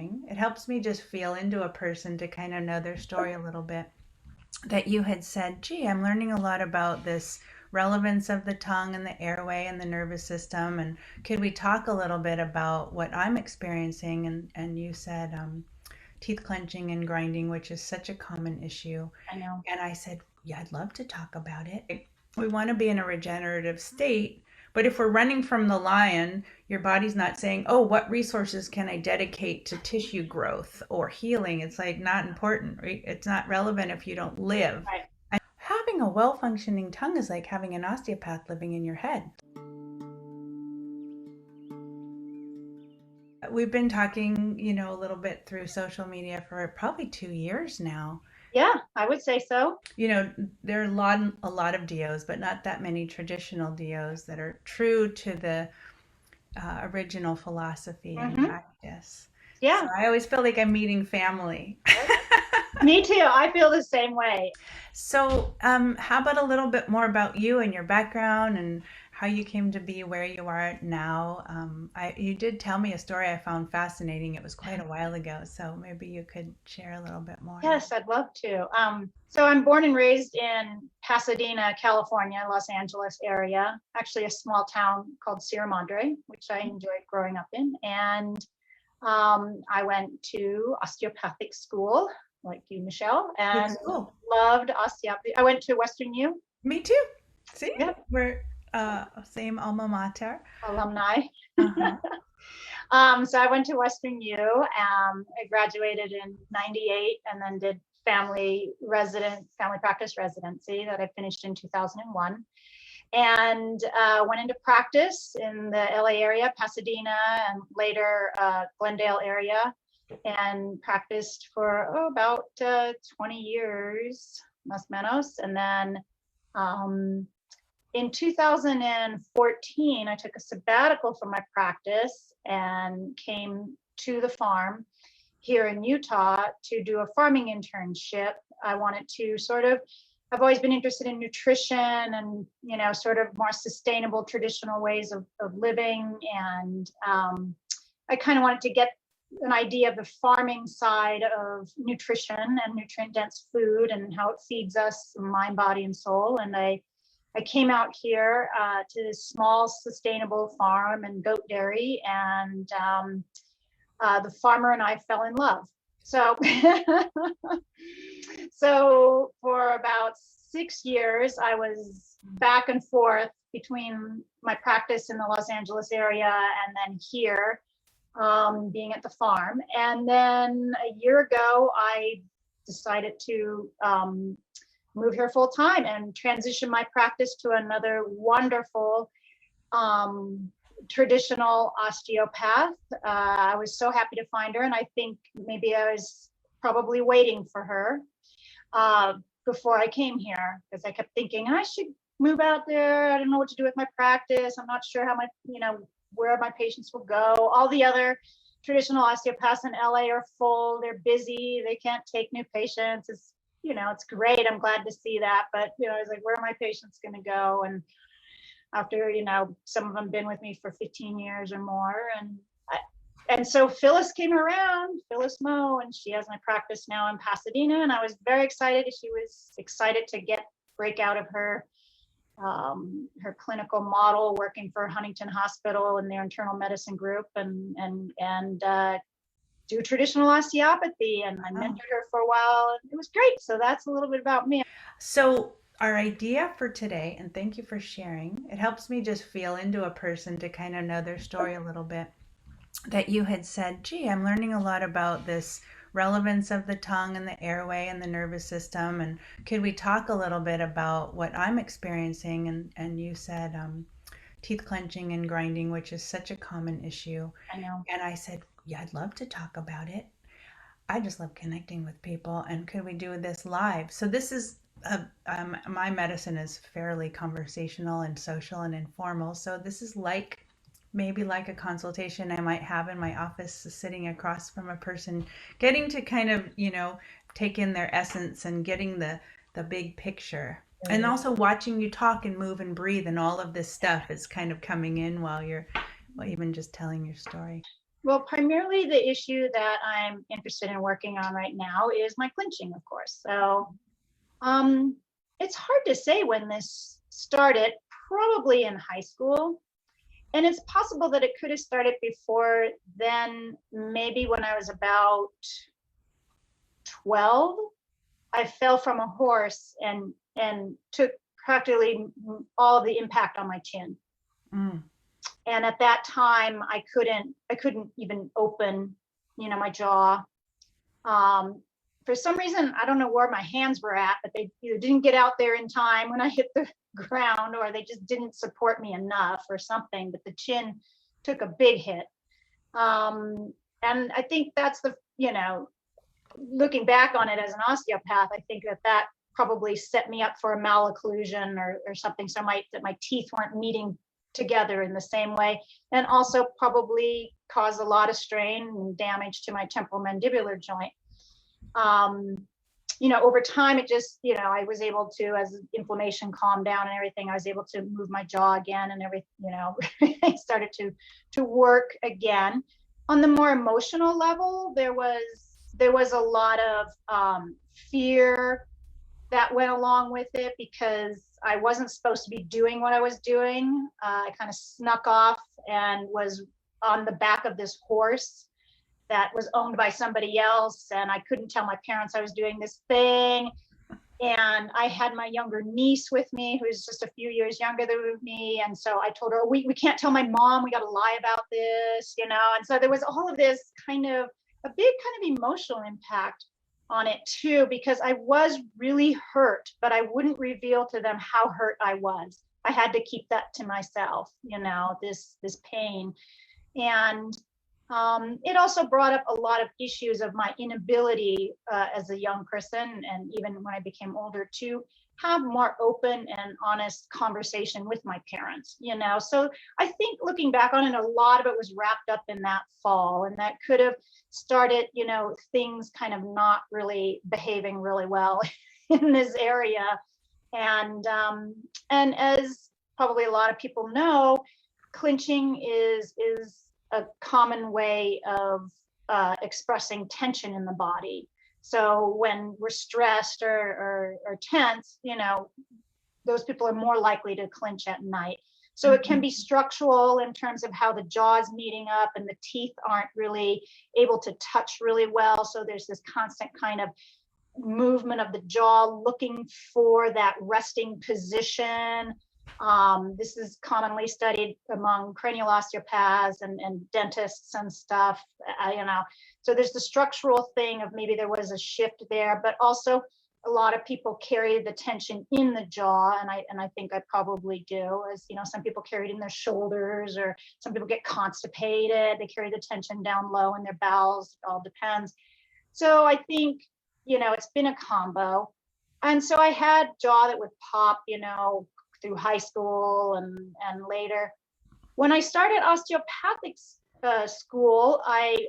sharing. It helps me just feel into a person to kind of know their story a little bit. That you had said, gee, I'm learning a lot about this relevance of the tongue and the airway and the nervous system. And could we talk a little bit about what I'm experiencing? And you said teeth clenching and grinding, which is such a common issue. I know. And I said, yeah, I'd love to talk about it. We want to be in a regenerative state. But if we're running from the lion, your body's not saying, oh, what resources can I dedicate to tissue growth or healing? It's like not important. Right? It's not relevant if you don't live. Right. And having a well functioning tongue is like having an osteopath living in your head. We've been talking, a little bit through social media for probably 2 years now. Yeah, I would say so. You know, there are a lot of DOs, but not that many traditional DOs that are true to the original philosophy and Hmm. practice. So Yeah. I always feel like I'm meeting family. Me too. I feel the same way. So, how about a little bit more about you and your background and how you came to be where you are now? You did tell me a story I found fascinating. It was quite a while ago, so maybe you could share a little bit more. Yes, I'd love to. So I'm born and raised in Pasadena, California, Los Angeles area, actually a small town called Sierra Madre, which I enjoyed growing up in. And I went to osteopathic school, like you, Michelle, Good and school. loved osteopathy. I went to Western U. Me too. See, Yep, we're same alma mater. alumni. Uh-huh. So I went to Western U. I graduated in '98 and then did family practice residency that I finished in 2001. And went into practice in the LA area, Pasadena, and later Glendale area, and practiced for about 20 years, más o menos. And then um, in 2014, I took a sabbatical from my practice and came to the farm here in Utah to do a farming internship. I wanted to I've always been interested in nutrition and, sort of more sustainable traditional ways of living. And I kind of wanted to get an idea of the farming side of nutrition and nutrient dense food and how it feeds us mind, body, and soul. And I came out here to this small sustainable farm and goat dairy, and the farmer and I fell in love. So, so for about 6 years, I was back and forth between my practice in the Los Angeles area and then here, being at the farm. And then a year ago, I decided to move here full time and transition my practice to another wonderful traditional osteopath. I was so happy to find her, and I think maybe I was probably waiting for her before I came here, because I kept thinking I should move out there. I don't know what to do with my practice. I'm not sure how where my patients will go. All the other traditional osteopaths in LA are full. They're busy. They can't take new patients. It's great. I'm glad to see that. But, I was like, where are my patients going to go? And after, some of them been with me for 15 years or more. And so Phyllis came around, Phyllis Moe, and she has my practice now in Pasadena. And I was very excited. She was excited to break out of her clinical model working for Huntington Hospital and their internal medicine group and do traditional osteopathy. And I Oh. mentored her for a while. And it was great. So that's a little bit about me. So, our idea for today, and thank you for sharing, it helps me just feel into a person to kind of know their story a little bit. That you had said, gee, I'm learning a lot about this relevance of the tongue and the airway and the nervous system. And could we talk a little bit about what I'm experiencing? And you said teeth clenching and grinding, which is such a common issue. I know. And I said, yeah, I'd love to talk about it. I just love connecting with people. And could we do this live? So this is my medicine is fairly conversational and social and informal. So this is maybe like a consultation I might have in my office, sitting across from a person, getting to kind of, take in their essence and getting the big picture. And also watching you talk and move and breathe and all of this stuff is kind of coming in while you're even just telling your story. Well, primarily the issue that I'm interested in working on right now is my clenching, of course. So it's hard to say when this started, probably in high school. And it's possible that it could have started before then, maybe when I was about 12. I fell from a horse and took practically all of the impact on my chin. Mm. And at that time, I couldn't even open, my jaw. For some reason, I don't know where my hands were at, but they either didn't get out there in time when I hit the ground, or they just didn't support me enough or something. But the chin took a big hit. And I think that's looking back on it as an osteopath, I think that probably set me up for a malocclusion or something. So that my teeth weren't meeting together in the same way, and also probably caused a lot of strain and damage to my temporomandibular joint. Over time, it just, I was able to, as inflammation calmed down and everything, I was able to move my jaw again, and everything, I started to work again. On the more emotional level, there was a lot of fear that went along with it, because I wasn't supposed to be doing what I was doing. I kind of snuck off and was on the back of this horse that was owned by somebody else, and I couldn't tell my parents I was doing this thing. And I had my younger niece with me, who's just a few years younger than me. And so I told her, we can't tell my mom, we got to lie about this, And so there was all of this kind of a big kind of emotional impact on it too, because I was really hurt, but I wouldn't reveal to them how hurt I was. I had to keep that to myself, this pain. And it also brought up a lot of issues of my inability as a young person, and even when I became older, to have more open and honest conversation with my parents, So I think looking back on it, a lot of it was wrapped up in that fall, and that could have started, things kind of not really behaving really well in this area. And as probably a lot of people know, clenching is a common way of expressing tension in the body. So when we're stressed or tense, those people are more likely to clench at night. So it can be structural in terms of how the jaw is meeting up and the teeth aren't really able to touch really well. So there's this constant kind of movement of the jaw looking for that resting position. This is commonly studied among cranial osteopaths and dentists and stuff, So there's the structural thing of maybe there was a shift there, but also a lot of people carry the tension in the jaw, and I think I probably do. As some people carry it in their shoulders, or some people get constipated, they carry the tension down low in their bowels. It all depends. So I think it's been a combo, and so I had jaw that would pop, through high school and later. When I started osteopathic school, I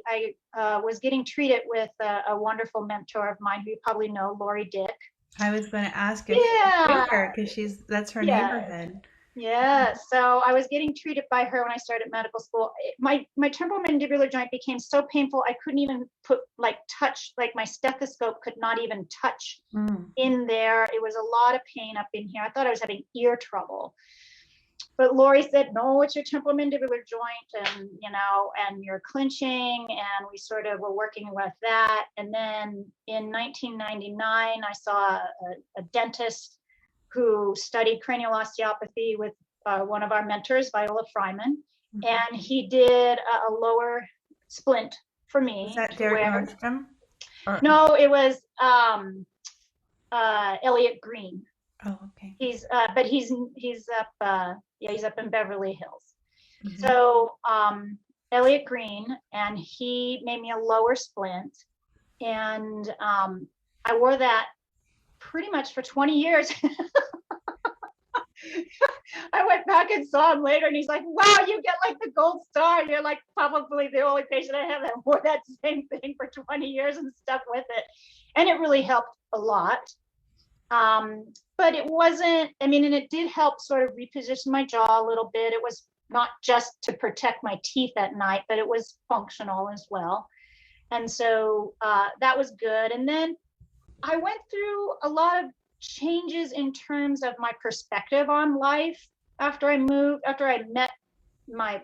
was getting treated with a wonderful mentor of mine who you probably know, Lori Dick. I was going to ask if Yeah, because that's her yeah, neighborhood. yeah. So I was getting treated by her when I started medical school. My temporomandibular joint became so painful I couldn't even touch, my stethoscope could not even touch in there. It was a lot of pain up in here. I thought I was having ear trouble. But Lori said, no, it's your temporomandibular joint, and you're clenching. And we sort of were working with that. And then in 1999, I saw a dentist who studied cranial osteopathy with one of our mentors, Viola Feynman. And he did a lower splint for me. Was that Derek Nordstrom? No, it was Elliot Green. Oh, okay. He's up in Beverly Hills. So Elliot Green, and he made me a lower splint, and I wore that pretty much for 20 years. I went back and saw him later, and he's like, wow, you get the gold star. You're probably the only patient I have that wore that same thing for 20 years and stuck with it. And it really helped a lot. But it wasn't, and it did help sort of reposition my jaw a little bit. It was not just to protect my teeth at night, but it was functional as well. And so that was good. And then I went through a lot of changes in terms of my perspective on life after I moved, after I met my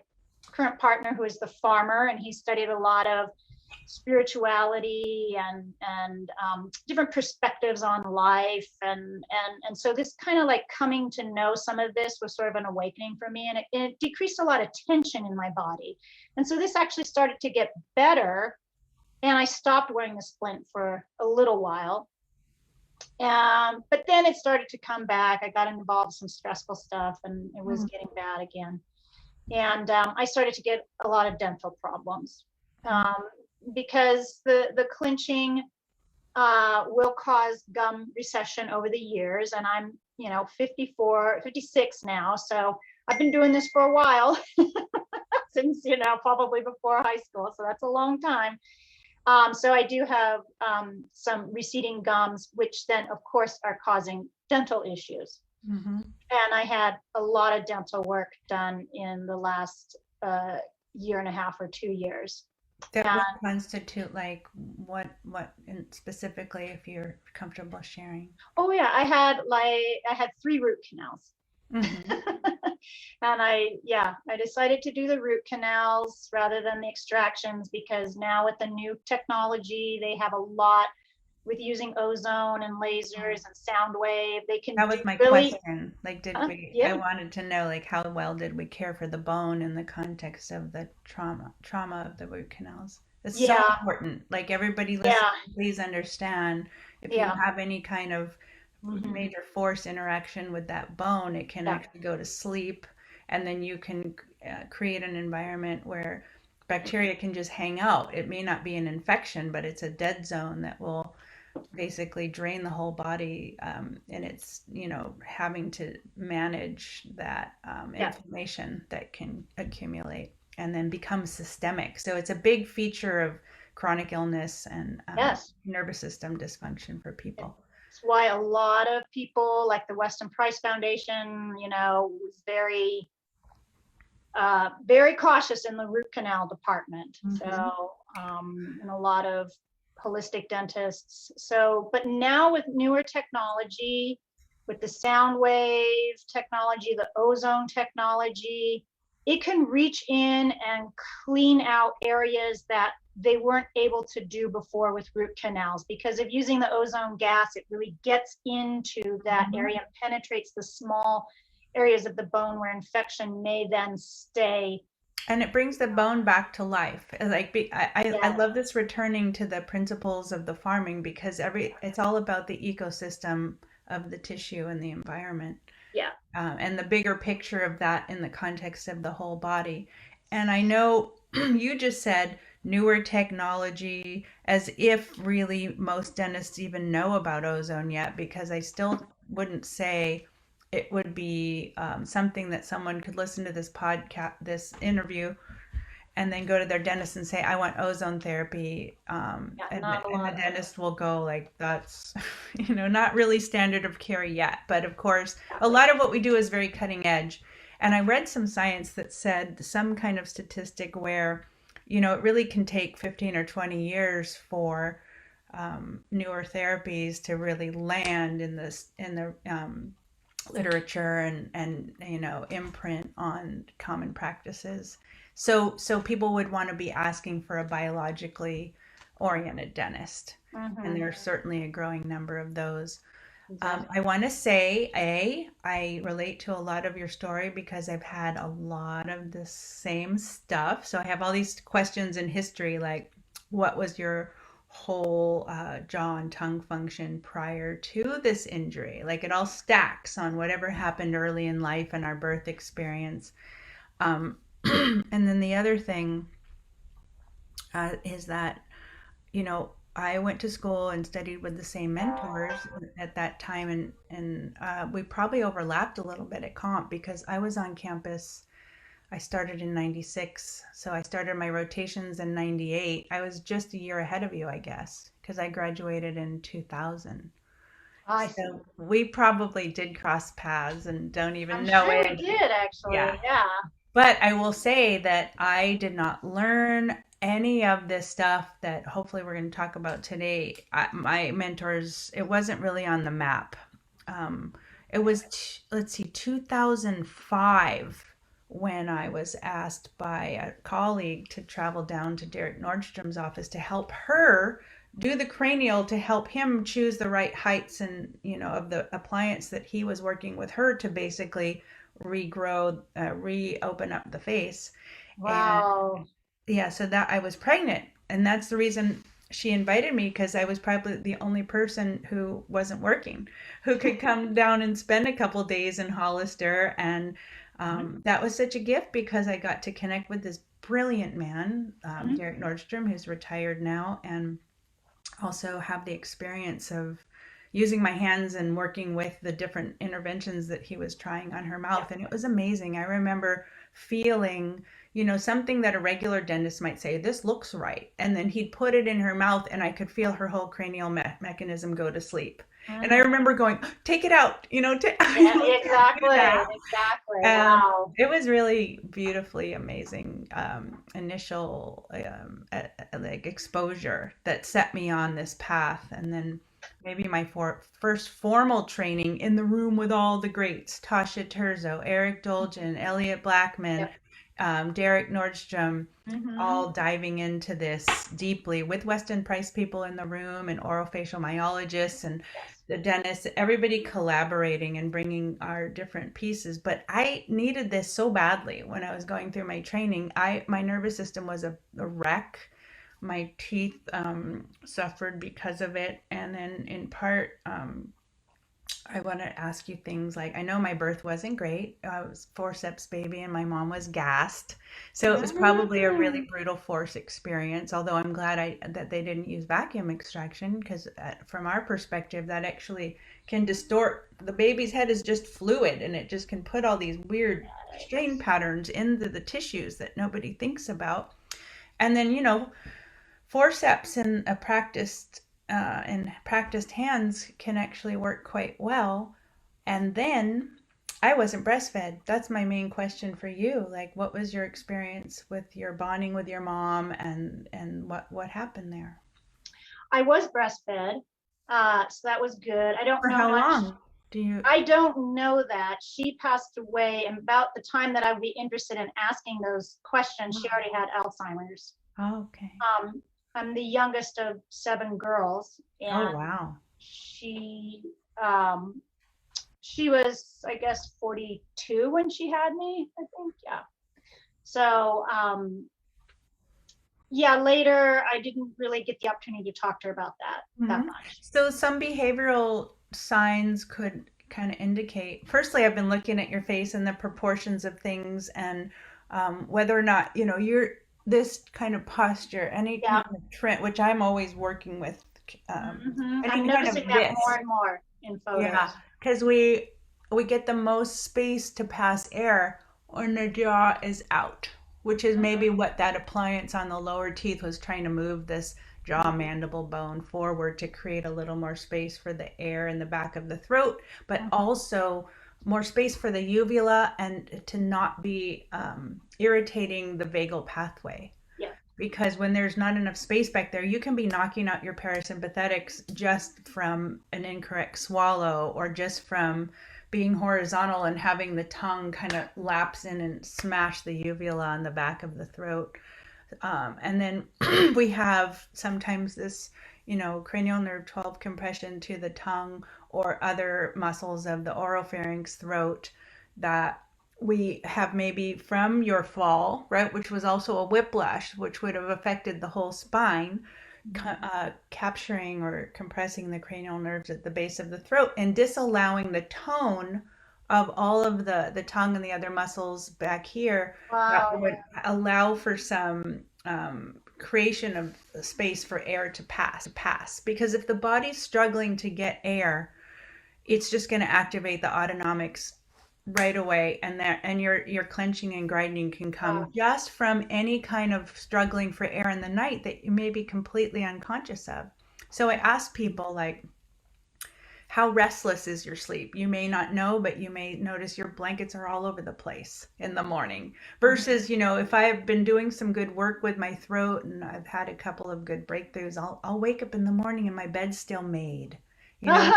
current partner, who is the farmer, and he studied a lot of spirituality and different perspectives on life, and so this kind of like coming to know some of this was sort of an awakening for me, and it decreased a lot of tension in my body, and so this actually started to get better, and I stopped wearing the splint for a little while. But then it started to come back. I got involved in some stressful stuff, and it was getting bad again. And I started to get a lot of dental problems um, because the clenching will cause gum recession over the years. And I'm, 54, 56 now. So I've been doing this for a while since, probably before high school. So that's a long time. So I do have some receding gums, which then, of course, are causing dental issues. Mm-hmm. And I had a lot of dental work done in the last year and a half or 2 years. That And would constitute like what specifically, if you're comfortable sharing. oh yeah, I had 3 root canals. Mm-hmm. And I decided to do the root canals rather than the extractions, because now with the new technology, they have a lot with using ozone and lasers and sound wave. They can That do was my really, question. Like, I yeah, wanted to know, like, how well did we care for the bone in the context of the trauma of the root canals? It's so yeah, important. Like, everybody yeah, listening, please understand, if you yeah, have any kind of hmm, major force interaction with that bone, it can yeah, actually go to sleep, and then you can create an environment where bacteria can just hang out. It may not be an infection, but it's a dead zone that will basically drain the whole body, and it's having to manage that yeah, inflammation that can accumulate and then become systemic. So it's a big feature of chronic illness and yes. nervous system dysfunction for people. It's why a lot of people, like the Weston Price Foundation, was very cautious in the root canal department. Mm-hmm. So, and a lot of holistic dentists. So, but now with newer technology, with the sound wave technology, the ozone technology, it can reach in and clean out areas that they weren't able to do before with root canals, because of using the ozone gas, it really gets into that area and penetrates the small areas of the bone where infection may then stay. And it brings the bone back to life. Like I Yes. love this returning to the principles of the farming, because it's all about the ecosystem of the tissue and the environment, Yeah. and the bigger picture of that in the context of the whole body. And I know you just said newer technology, as if really most dentists even know about ozone yet, because I still wouldn't say it would be something that someone could listen to this podcast, this interview, and then go to their dentist and say, I want ozone therapy. Yeah. And, Not a and the lot of it. dentist will go like, that's, not really standard of care yet. But of course, a Exactly. lot of what we do is very cutting edge. And I read some science that said some kind of statistic where, it really can take 15 or 20 years for newer therapies to really land in the literature and imprint on common practices. So people would want to be asking for a biologically oriented dentist, and Mm-hmm. there's certainly a growing number of those. Exactly. I want to say, I relate to a lot of your story because I've had a lot of the same stuff. So I have all these questions in history, like what was your whole jaw and tongue function prior to this injury? Like it all stacks on whatever happened early in life and our birth experience. And then the other thing is that I went to school and studied with the same mentors at that time, and we probably overlapped a little bit at comp because I was on campus. I started in '96, so I started my rotations in '98. I was just a year ahead of you, I guess, because I graduated in 2000. I see. So we probably did cross paths and don't even I'm know sure we it. did Yeah. actually. Yeah. But I will say that I did not learn any of this stuff that hopefully we're going to talk about today. My mentors, it wasn't really on the map. Um, it was, let's see, 2005 when I was asked by a colleague to travel down to Derek Nordstrom's office to help her do the cranial to help him choose the right heights and, of the appliance that he was working with her to basically regrow, reopen up the face. And Wow. yeah, so that I was pregnant. And that's the reason she invited me, because I was probably the only person who wasn't working, who could come down and spend a couple days in Hollister. And Mhm, that was such a gift because I got to connect with this brilliant man, mhm. Derek Nordstrom, who's retired now, and also have the experience of using my hands and working with the different interventions that he was trying on her Yeah. mouth. And it was amazing. I remember feeling, something that a regular dentist might say, this looks right. And then he'd put it in her mouth, and I could feel her whole cranial mechanism go to sleep. And I Mhm. remember going, take it out, Yeah, can't do exactly. that. Exactly. And Wow. it was really beautifully amazing initial like exposure that set me on this path. And then maybe my first formal training in the room with all the greats, Tasha Turzo, Eric Dolgen, Elliot Blackman, Yep. Derek Nordstrom, Mhm. all diving into this deeply with Weston Price people in the room and orofacial myologists and Yes. the dentist, everybody collaborating and bringing our different pieces. But I needed this so badly when I was going through my training. My nervous system was a wreck. My teeth suffered because of it, and then in part, I want to ask you things like, I know my birth wasn't great. I was forceps baby and my mom was gassed. So it was probably a really Mhm. brutal force experience, although I'm glad that they didn't use vacuum extraction, because from our perspective that actually can distort the baby's head. Is just fluid, and it just can put all these weird strain Yikes. patterns into the tissues that nobody thinks about. And then, forceps in practiced hands can actually work quite well. And then I wasn't breastfed. That's my main question for you. Like, what was your experience with your bonding with your mom, and what happened there? I was breastfed, so that was good. I don't For know how much. long? Do you? I don't know that. She passed away, and about the time that I would be interested in asking those questions, she already had Alzheimer's. Oh, okay. Um, I'm the youngest of seven girls, Oh, and wow. she um, she was, I guess, 42 when she had me. I think, yeah. So yeah, later I didn't really get the opportunity to talk to her about that Hmm. much. So some behavioral signs could kind of indicate. Firstly, I've been looking at your face and the proportions of things, and whether or not you're this kind of posture, any Yeah. kind of trend, which I'm always working with, I'm any kind noticing of that more this. and more in Yeah, photos. because we get the most space to pass air when the jaw is out, which is maybe what that appliance on the lower teeth was trying to move this jaw Mhm, mandible bone forward to create a little more space for the air in the back of the throat, but mhm, also more space for the uvula and to not be irritating the vagal pathway, yeah. because when there's not enough space back there, you can be knocking out your parasympathetics just from an incorrect swallow, or just from being horizontal and having the tongue kind of lapse in and smash the uvula on the back of the throat. And then we have sometimes this, cranial nerve 12 compression to the tongue or other muscles of the oropharynx throat that we have maybe from your fall, right, which was also a whiplash, which would have affected the whole spine, Mhm. capturing or compressing the cranial nerves at the base of the throat and disallowing the tone of all of the tongue and the other muscles back here that Wow, would allow for some creation of space for air to pass. Because if the body's struggling to get air, it's just going to activate the autonomics right away, and your clenching and grinding can yeah. come just from any kind of struggling for air in the night that you may be completely unconscious of. So I ask people, like, How restless is your sleep? You may not know, but you may notice your blankets are all over the place in the morning. Mhm. Versus, if I've been doing some good work with my throat and I've had a couple of good breakthroughs, I'll wake up in the morning and my bed's still made. I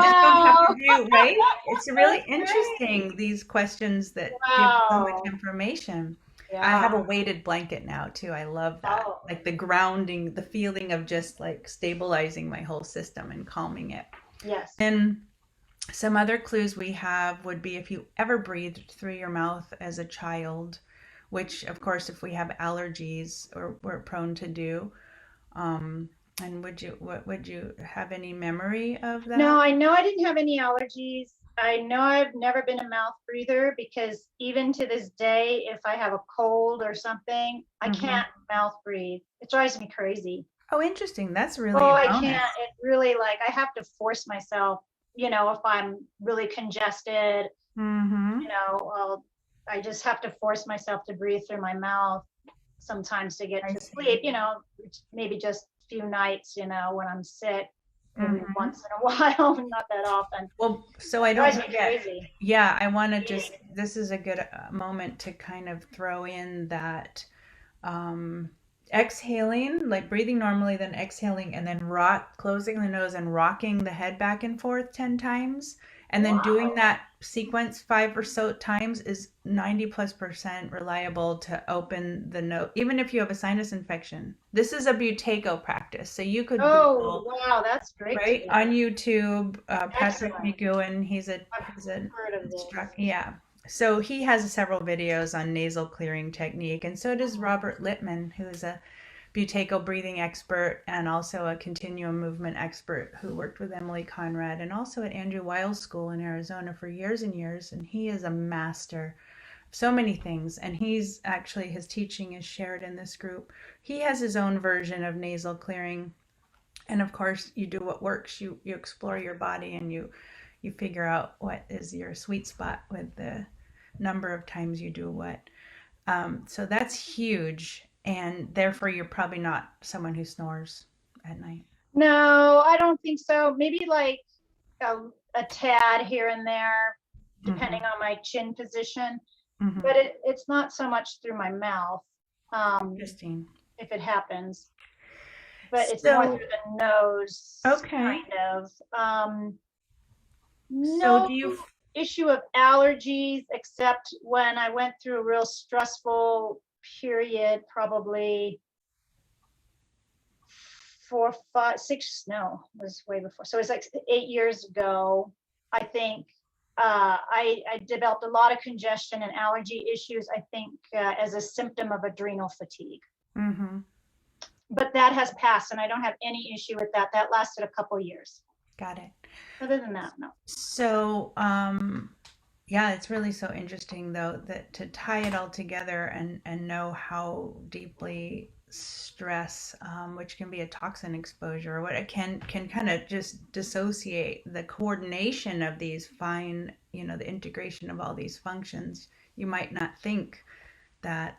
just don't have to Wow. do, right? It's really That's great. interesting, these questions that give so much Wow. information. I Yeah. have a weighted blanket now too. I love that. Oh, Like the grounding, the feeling of just like stabilizing my whole system and calming it. yes. And some other clues we have would be if you ever breathed through your mouth as a child, which of course if we have allergies or we're prone to do. Um, and would you have any memory of No, that? I know I didn't have any allergies. I know I've never been a mouth breather because even to this day, if I have a cold or something, I Hmm. can't mouth breathe. It drives me crazy. Oh, interesting. That's really Oh, a I can't. bonus. It really like I have to force myself, if I'm really congested, Hmm. well, I just have to force myself to breathe through my mouth sometimes to get I to see. sleep, maybe just a few nights, when I'm sick, maybe Hmm. once in a while, not that often. Well, so I don't Drives me forget. crazy. Yeah, I want to just, this is a good moment to kind of throw in that um, exhaling, like breathing normally, then exhaling, and then closing the nose and rocking the head back and forth 10 times. And then doing Wow. that sequence five or so times is 90+% reliable to open the nose, even if you have a sinus infection. This is a buteyko practice. So you could Oh, Google, wow. That's great to right, know. on YouTube, Patrick Excellent. McGowan. I've He's an heard of this. instructor. Yeah. So he has several videos on nasal clearing technique, and so does Robert Littman, who is a Buteyko breathing expert and also a continuum movement expert who worked with Emily Conrad and also at Andrew Weil's school in Arizona for years and years. And he is a master of so many things. And he's actually, his teaching is shared in this group. He has his own version of nasal clearing, and of course you do what works. You explore your body and you figure out what is your sweet spot with the number of times you do what. So that's huge, and therefore you're probably not someone who snores at night. No, I don't think so. Maybe like a, a tad here and there, Mm-hmm. depending on my chin position, Mm-hmm. but it's not so much through my mouth, um, Interesting. if it happens, but it's more So through the nose, okay. kind of. So No do you? issue of allergies, except when I went through a real stressful period, probably 4, 5, 6, no, it was way before. So it was like 8 years ago. I think I developed a lot of congestion and allergy issues, I think, as a symptom of adrenal fatigue. Mm-hmm. But that has passed, and I don't have any issue with that. That lasted a couple years. Got it. Other than that, no. So yeah, it's really so interesting though that to tie it all together and know how deeply stress, which can be a toxin exposure, or what it can kind of just dissociate the coordination of these fine, the integration of all these functions. You might not think that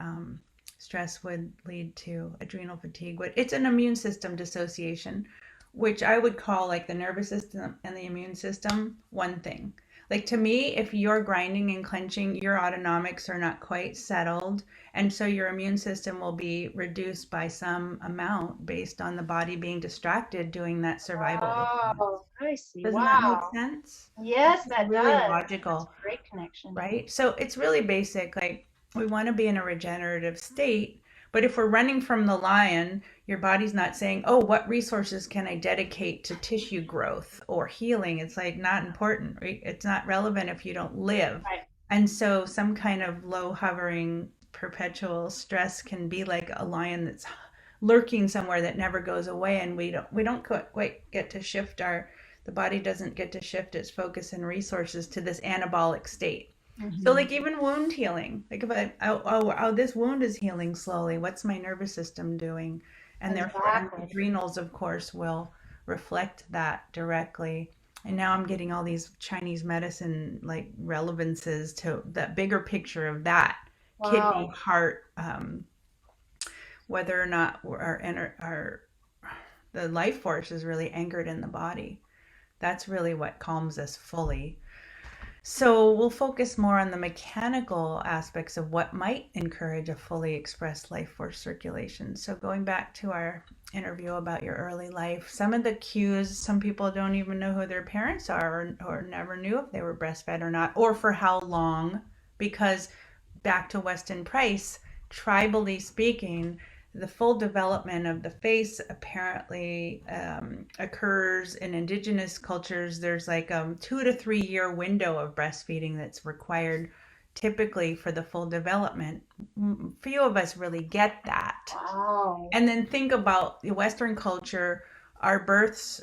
stress would lead to adrenal fatigue, but it's an immune system dissociation, which I would call like the nervous system and the immune system one thing. Like to me, if you're grinding and clenching, your autonomics are not quite settled. And so your immune system will be reduced by some amount based on the body being distracted doing that survival response. Oh, I see. Doesn't that make Wow. sense? Yes, It's that really does. That's logical, a great connection. right? So it's really basic. Like we want to be in a regenerative state, but if we're running from the lion, your body's not saying, "Oh, what resources can I dedicate to tissue growth or healing?" It's like not important, right? It's not relevant if you don't live. Right. And so some kind of low hovering perpetual stress can be like a lion that's lurking somewhere that never goes away, and we don't quite get to shift our the body doesn't get to shift its focus and resources to this anabolic state. So Mm-hmm. like even wound healing, like if this wound is healing slowly, what's my nervous system doing? And therefore, and the Exactly. adrenals, of course, will reflect that directly. And now I'm getting all these Chinese medicine like relevances to the bigger picture of that kidney, Wow. heart, whether or not our the life force is really anchored in the body. That's really what calms us fully. So we'll focus more on the mechanical aspects of what might encourage a fully expressed life force circulation. So going back to our interview about your early life, some of the cues, some people don't even know who their parents are, or never knew if they were breastfed or not, or for how long, because back to Weston Price, tribally speaking, the full development of the face apparently occurs in indigenous cultures. There's like a 2 to 3 year window of breastfeeding that's required typically for the full development. Few of us really get that. Wow. And then think about the Western culture, our births,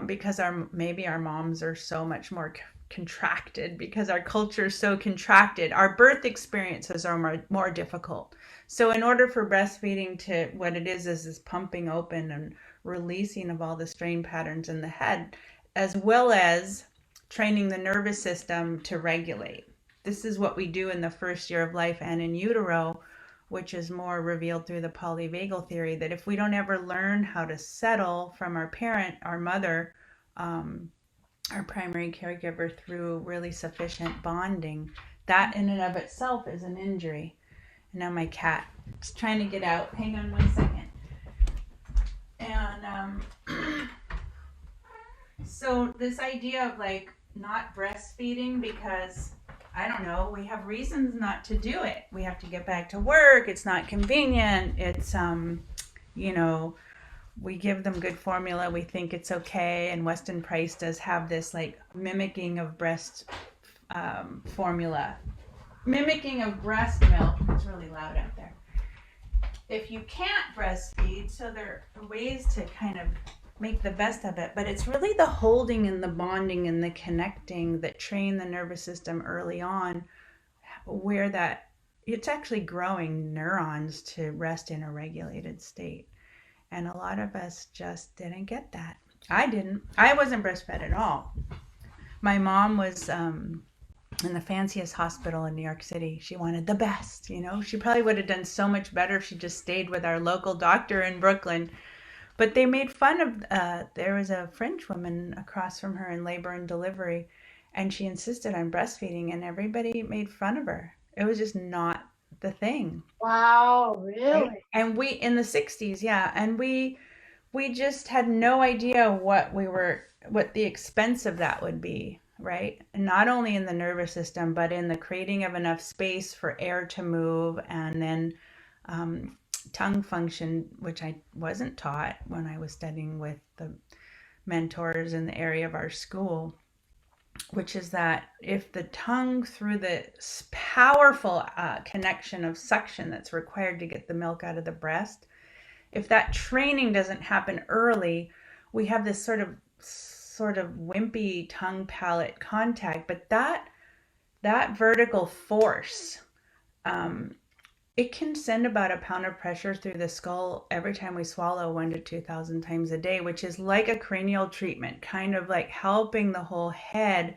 because maybe our moms are so much more contracted, because our culture is so contracted, our birth experiences are more difficult. So in order for breastfeeding to, what it is this pumping open and releasing of all the strain patterns in the head, as well as training the nervous system to regulate. This is what we do in the first year of life and in utero, which is more revealed through the polyvagal theory, that if we don't ever learn how to settle from our parent, our mother, um, our primary caregiver, through really sufficient bonding, that in and of itself is an injury. And now my cat is trying to get out. Hang on 1 second. And so this idea of like not breastfeeding because, I don't know, we have reasons not to do it. We have to get back to work. It's not convenient. It's you know, we give them good formula. We think it's okay. And Weston Price does have this like mimicking of breast formula, mimicking of breast milk. It's really loud out there. If you can't breastfeed, so there are ways to kind of make the best of it, but it's really the holding and the bonding and the connecting that train the nervous system early on, where that it's actually growing neurons to rest in a regulated state. And a lot of us just didn't get that. I didn't. I wasn't breastfed at all. My mom was in the fanciest hospital in New York City. She wanted the best, you know. She probably would have done so much better if she just stayed with our local doctor in Brooklyn. But they made fun of, there was a French woman across from her in labor and delivery, and she insisted on breastfeeding, and everybody made fun of her. It was just not the thing. Wow, Right? really? And we, in the 60s, yeah, and we just had no idea what the expense of that would be, right? And not only in the nervous system, but in the creating of enough space for air to move, and then um, tongue function, which I wasn't taught when I was studying with the mentors in the area of our school, which is that if the tongue, through the powerful connection of suction that's required to get the milk out of the breast, if that training doesn't happen early, we have this sort of wimpy tongue palate contact. But that vertical force, um, it can send about a pound of pressure through the skull every time we swallow, 1 to 2,000 times a day, which is like a cranial treatment, kind of like helping the whole head.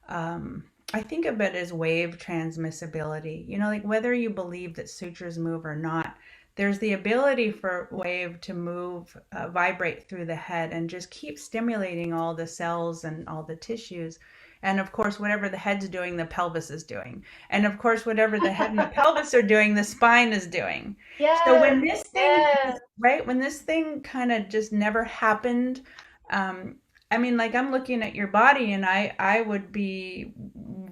I think of it as wave transmissibility. You know, like whether you believe that sutures move or not, there's the ability for wave to move, vibrate through the head and just keep stimulating all the cells and all the tissues. And of course, whatever the head's doing, the pelvis is doing. And of course, whatever the head and the pelvis are doing, the spine is doing. So Yes, when this thing, yes. right, when this thing kind of just never happened, um, I mean, like I'm looking at your body, and I would be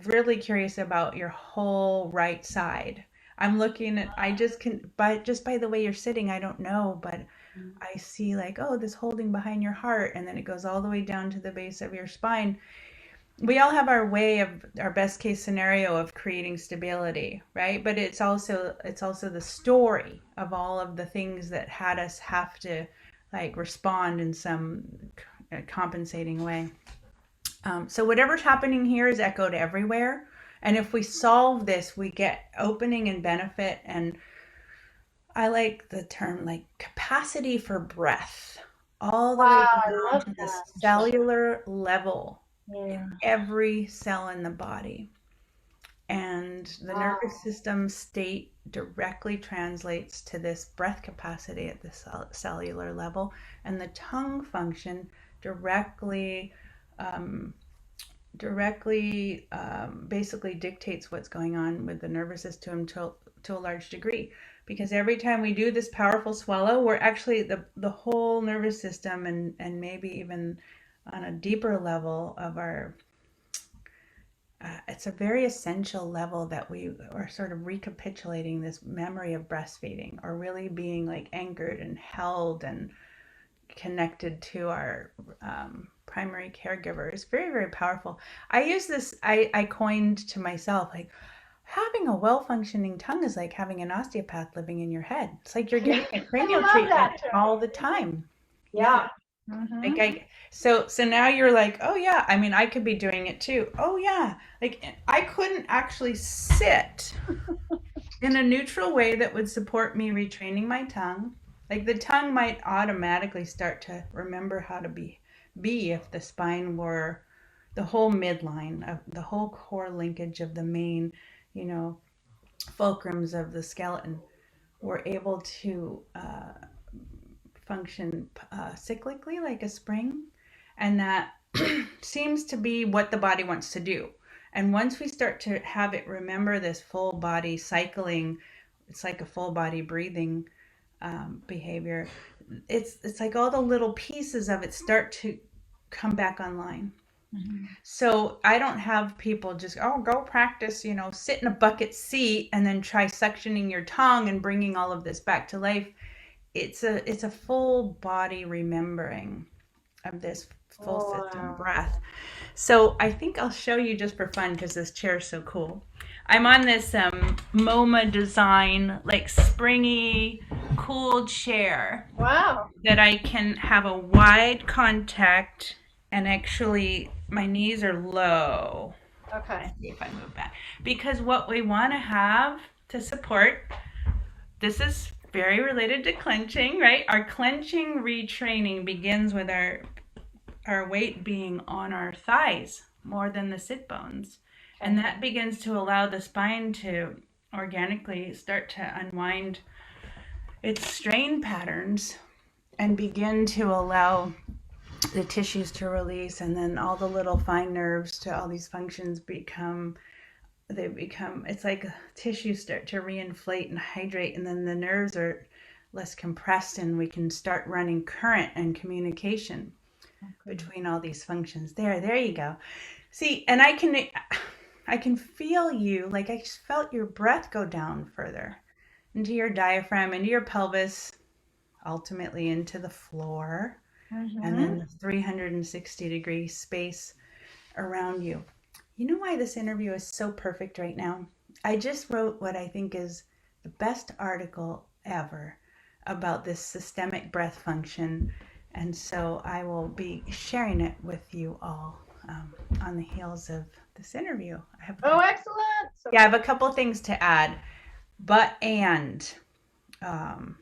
really curious about your whole right side. I'm looking at, I just can, by the way you're sitting, I don't know, but I see like, oh, this holding behind your heart, and then it goes all the way down to the base of your spine. We all have our way of our best case scenario of creating stability, right? But it's also the story of all of the things that had us have to like respond in some compensating way. So whatever's happening here is echoed everywhere. And if we solve this, we get opening and benefit. And I like the term like capacity for breath, all the way Wow, I down love to the that. cellular level in Yeah. every cell in the body. And the nervous Wow. system state directly translates to this breath capacity at the cellular level. And the tongue function directly um, directly basically dictates what's going on with the nervous system to a large degree. Because every time we do this powerful swallow, we're actually the whole nervous system and maybe even on a deeper level of our it's a very essential level that we are sort of recapitulating this memory of breastfeeding or really being like anchored and held and connected to our primary caregiver is very, very powerful. I use this, I coined to myself, like, having a well functioning tongue is like having an osteopath living in your head. It's like you're getting a I cranial love treatment that all term. the time. Yeah. Yeah. Like Hmm. so now you're like, oh yeah, I mean I could be doing it too. Oh yeah. Like I couldn't actually sit in a neutral way that would support me retraining my tongue. Like the tongue might automatically start to remember how to be if the spine were the whole midline of the whole core linkage of the main, you know, fulcrums of the skeleton were able to function cyclically like a spring. And that seems to be what the body wants to do. And once we start to have it remember this full body cycling, it's like a full body breathing behavior. It's like all the little pieces of it start to come back online. Hmm. So I don't have people just, oh, go practice, you know, sit in a bucket seat and then try suctioning your tongue and bringing all of this back to life. It's a full body remembering of this full system Wow. breath. So I think I'll show you just for fun because this chair is so cool. I'm on this MoMA design, like springy, cool chair Wow. that I can have a wide contact and actually my knees are low. Okay. Let's see if I move back. Because what we want to have to support, this is very related to clenching, right? Our clenching retraining begins with our weight being on our thighs more than the sit bones. Okay. And that begins to allow the spine to organically start to unwind its strain patterns and begin to allow the tissues to release, and then all the little fine nerves to all these functions become it's like tissues start to reinflate and hydrate, and then the nerves are less compressed and we can start running current and communication Okay. between all these functions. There you go. See, and I can feel you, like I just felt your breath go down further into your diaphragm, into your pelvis, ultimately into the floor, and Hmm. then the 360-degree space around you. You know why this interview is so perfect right now? I just wrote what I think is the best article ever about this systemic breath function. And so I will be sharing it with you all on the heels of this interview. Oh, excellent. So Yeah, I have cool. a couple things to add, and um,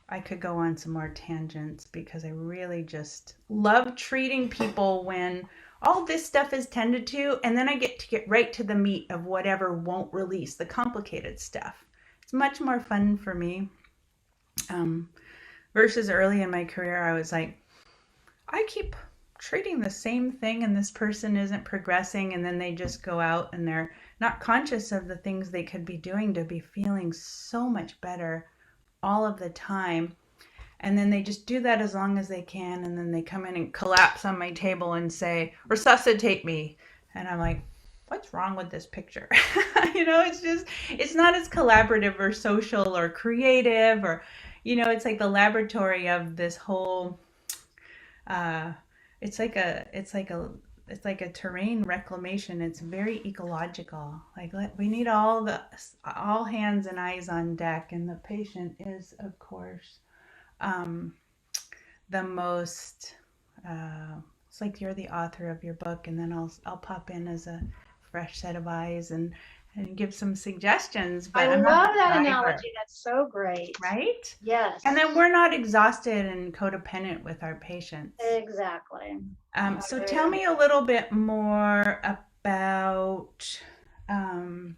I could go on some more tangents because I really just love treating people when all this stuff is tended to, and then I get to get right to the meat of whatever won't release, the complicated stuff. It's much more fun for me. Um, versus early in my career, I was like, I keep treating the same thing, and this person isn't progressing, and then they just go out and they're not conscious of the things they could be doing to be feeling so much better all of the time, and then they just do that as long as they can, and then they come in and collapse on my table and say, resuscitate me. And I'm like, what's wrong with this picture? It's not as collaborative or social or creative, or it's like the laboratory of this whole uh it's like a terrain reclamation. It's very ecological. Like, we need all hands and eyes on deck, and the patient is, of course, um, the most. It's like you're the author of your book, and then I'll pop in as a fresh set of eyes and give some suggestions. I But I'm not love the that driver, analogy. That's so great. right? And Yes, then we're not exhausted and codependent with our patients. exactly. So I tell me a little bit more about um,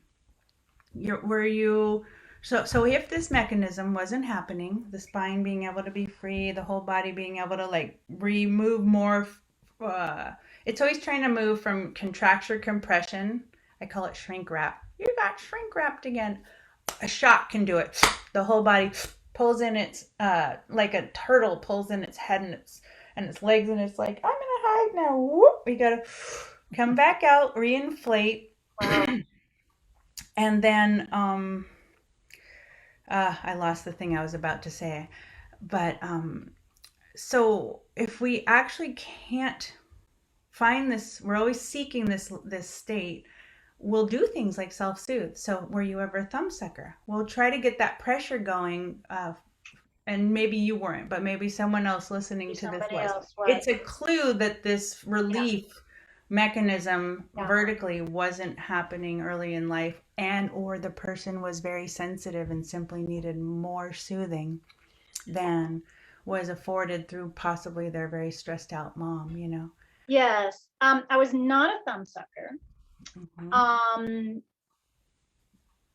were you so if this mechanism wasn't happening, the spine being able to be free, the whole body being able to like remove more uh, It's always trying to move from contracture compression. I call it shrink wrap. You got shrink wrapped again. A shock can do it. The whole body pulls in its like a turtle pulls in its head and its legs, and it's like, I'm gonna hide now. Whoop. We gotta come back out, reinflate, Wow. and then I lost the thing I was about to say. But so if we actually can't find this, we're always seeking this state. We'll do things like self-soothe. So were you ever a thumb sucker? We'll try to get that pressure going, and maybe you weren't, but maybe someone else listening to this Somebody was. else was. It's a clue that this Yeah. relief mechanism Yeah. vertically wasn't happening early in life, and or the person was very sensitive and simply needed more soothing than was afforded through possibly their very stressed out mom, you know. Yes. I was not a thumb sucker. Mhm. Um,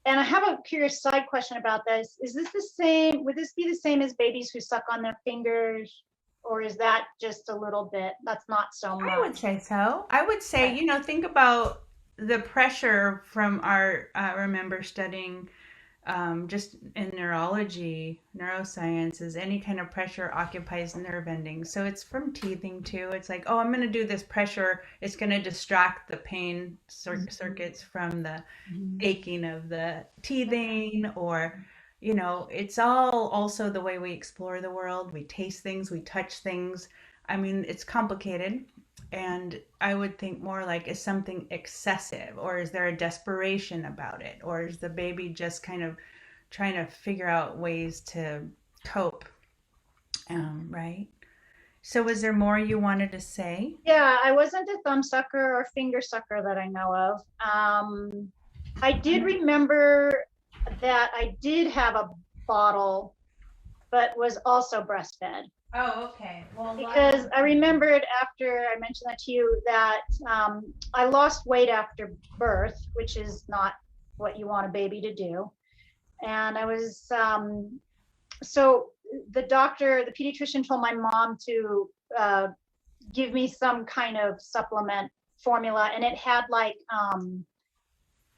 and I have a curious side question about this. Is this the same? Would this be the same as babies who suck on their fingers? Or is that just a little bit? That's not so I would much. say so. I would say, Okay. you know, think about the pressure from our, I remember studying just in neurology, neurosciences, any kind of pressure occupies nerve endings. So it's from teething too. It's like, oh, I'm going to do this pressure. It's going to distract the pain Mhm. circuits from the Mhm. aching of the Yeah. teething, or you know, it's all also the way we explore the world. We taste things, we touch things. I mean, it's complicated, and I would think more like, is something excessive, or is there a desperation about it, or is the baby just kind of trying to figure out ways to cope, right? So was there more you wanted to say? Yeah, I wasn't a thumb sucker or finger sucker that I know of. I did remember that I did have a bottle, but was also breastfed. Oh, okay. Well, a lot of Because I remembered after I mentioned that to you that I lost weight after birth, which is not what you want a baby to do. And I was, so the doctor, the pediatrician told my mom to give me some kind of supplement formula, and it had like,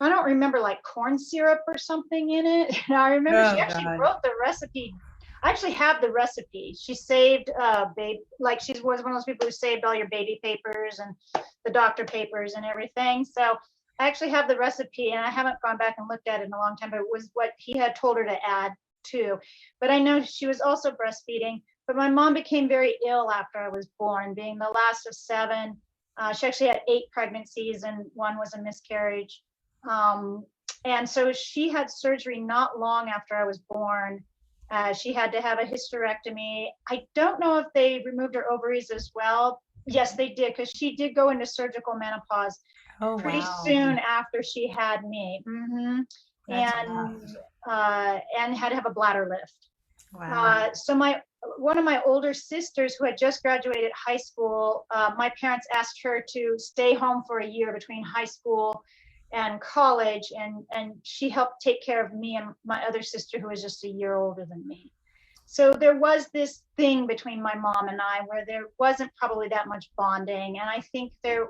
I don't remember, like corn syrup or something in it. And I remember she Oh actually God. wrote the recipe. I actually have the recipe. She saved babe, like she was one of those people who saved all your baby papers and the doctor papers and everything. So I actually have the recipe, and I haven't gone back and looked at it in a long time, but it was what he had told her to add too. But I know she was also breastfeeding. But my mom became very ill after I was born, being the last of seven. She actually had 8 pregnancies, and one was a miscarriage. Um, and so she had surgery not long after I was born. She had to have a hysterectomy. I don't know if they removed her ovaries as well. Yes, they did, because she did go into surgical menopause Oh pretty wow. soon after she had me. That's rough. And had to have a bladder lift. Wow. So my one of my older sisters who had just graduated high school, my parents asked her to stay home for a year between high school and college, and she helped take care of me and my other sister who was just a year older than me. So there was this thing between my mom and I where there wasn't probably that much bonding, and I think there,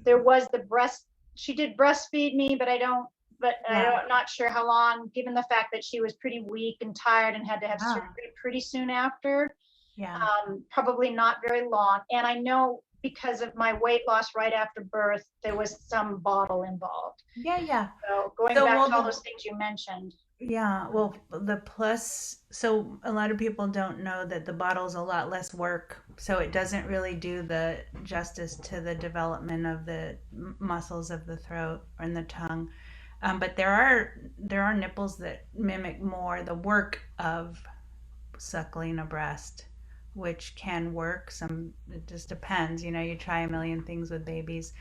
there was the breast. She did breastfeed me, but I Yeah. don't, not sure how long, given the fact that she was pretty weak and tired and had to have Yeah. surgery pretty soon after. Yeah. Probably not very long. And I know because of my weight loss right after birth, there was some bottle involved. Yeah. Yeah. So going So, back well, to all those things you mentioned. yeah, well, the plus, so a lot of people don't know that the bottle's a lot less work, so it doesn't really do the justice to the development of the muscles of the throat and the tongue. But there are nipples that mimic more the work of suckling a breast, which can work. Some it just depends. You know, you try a million things with babies.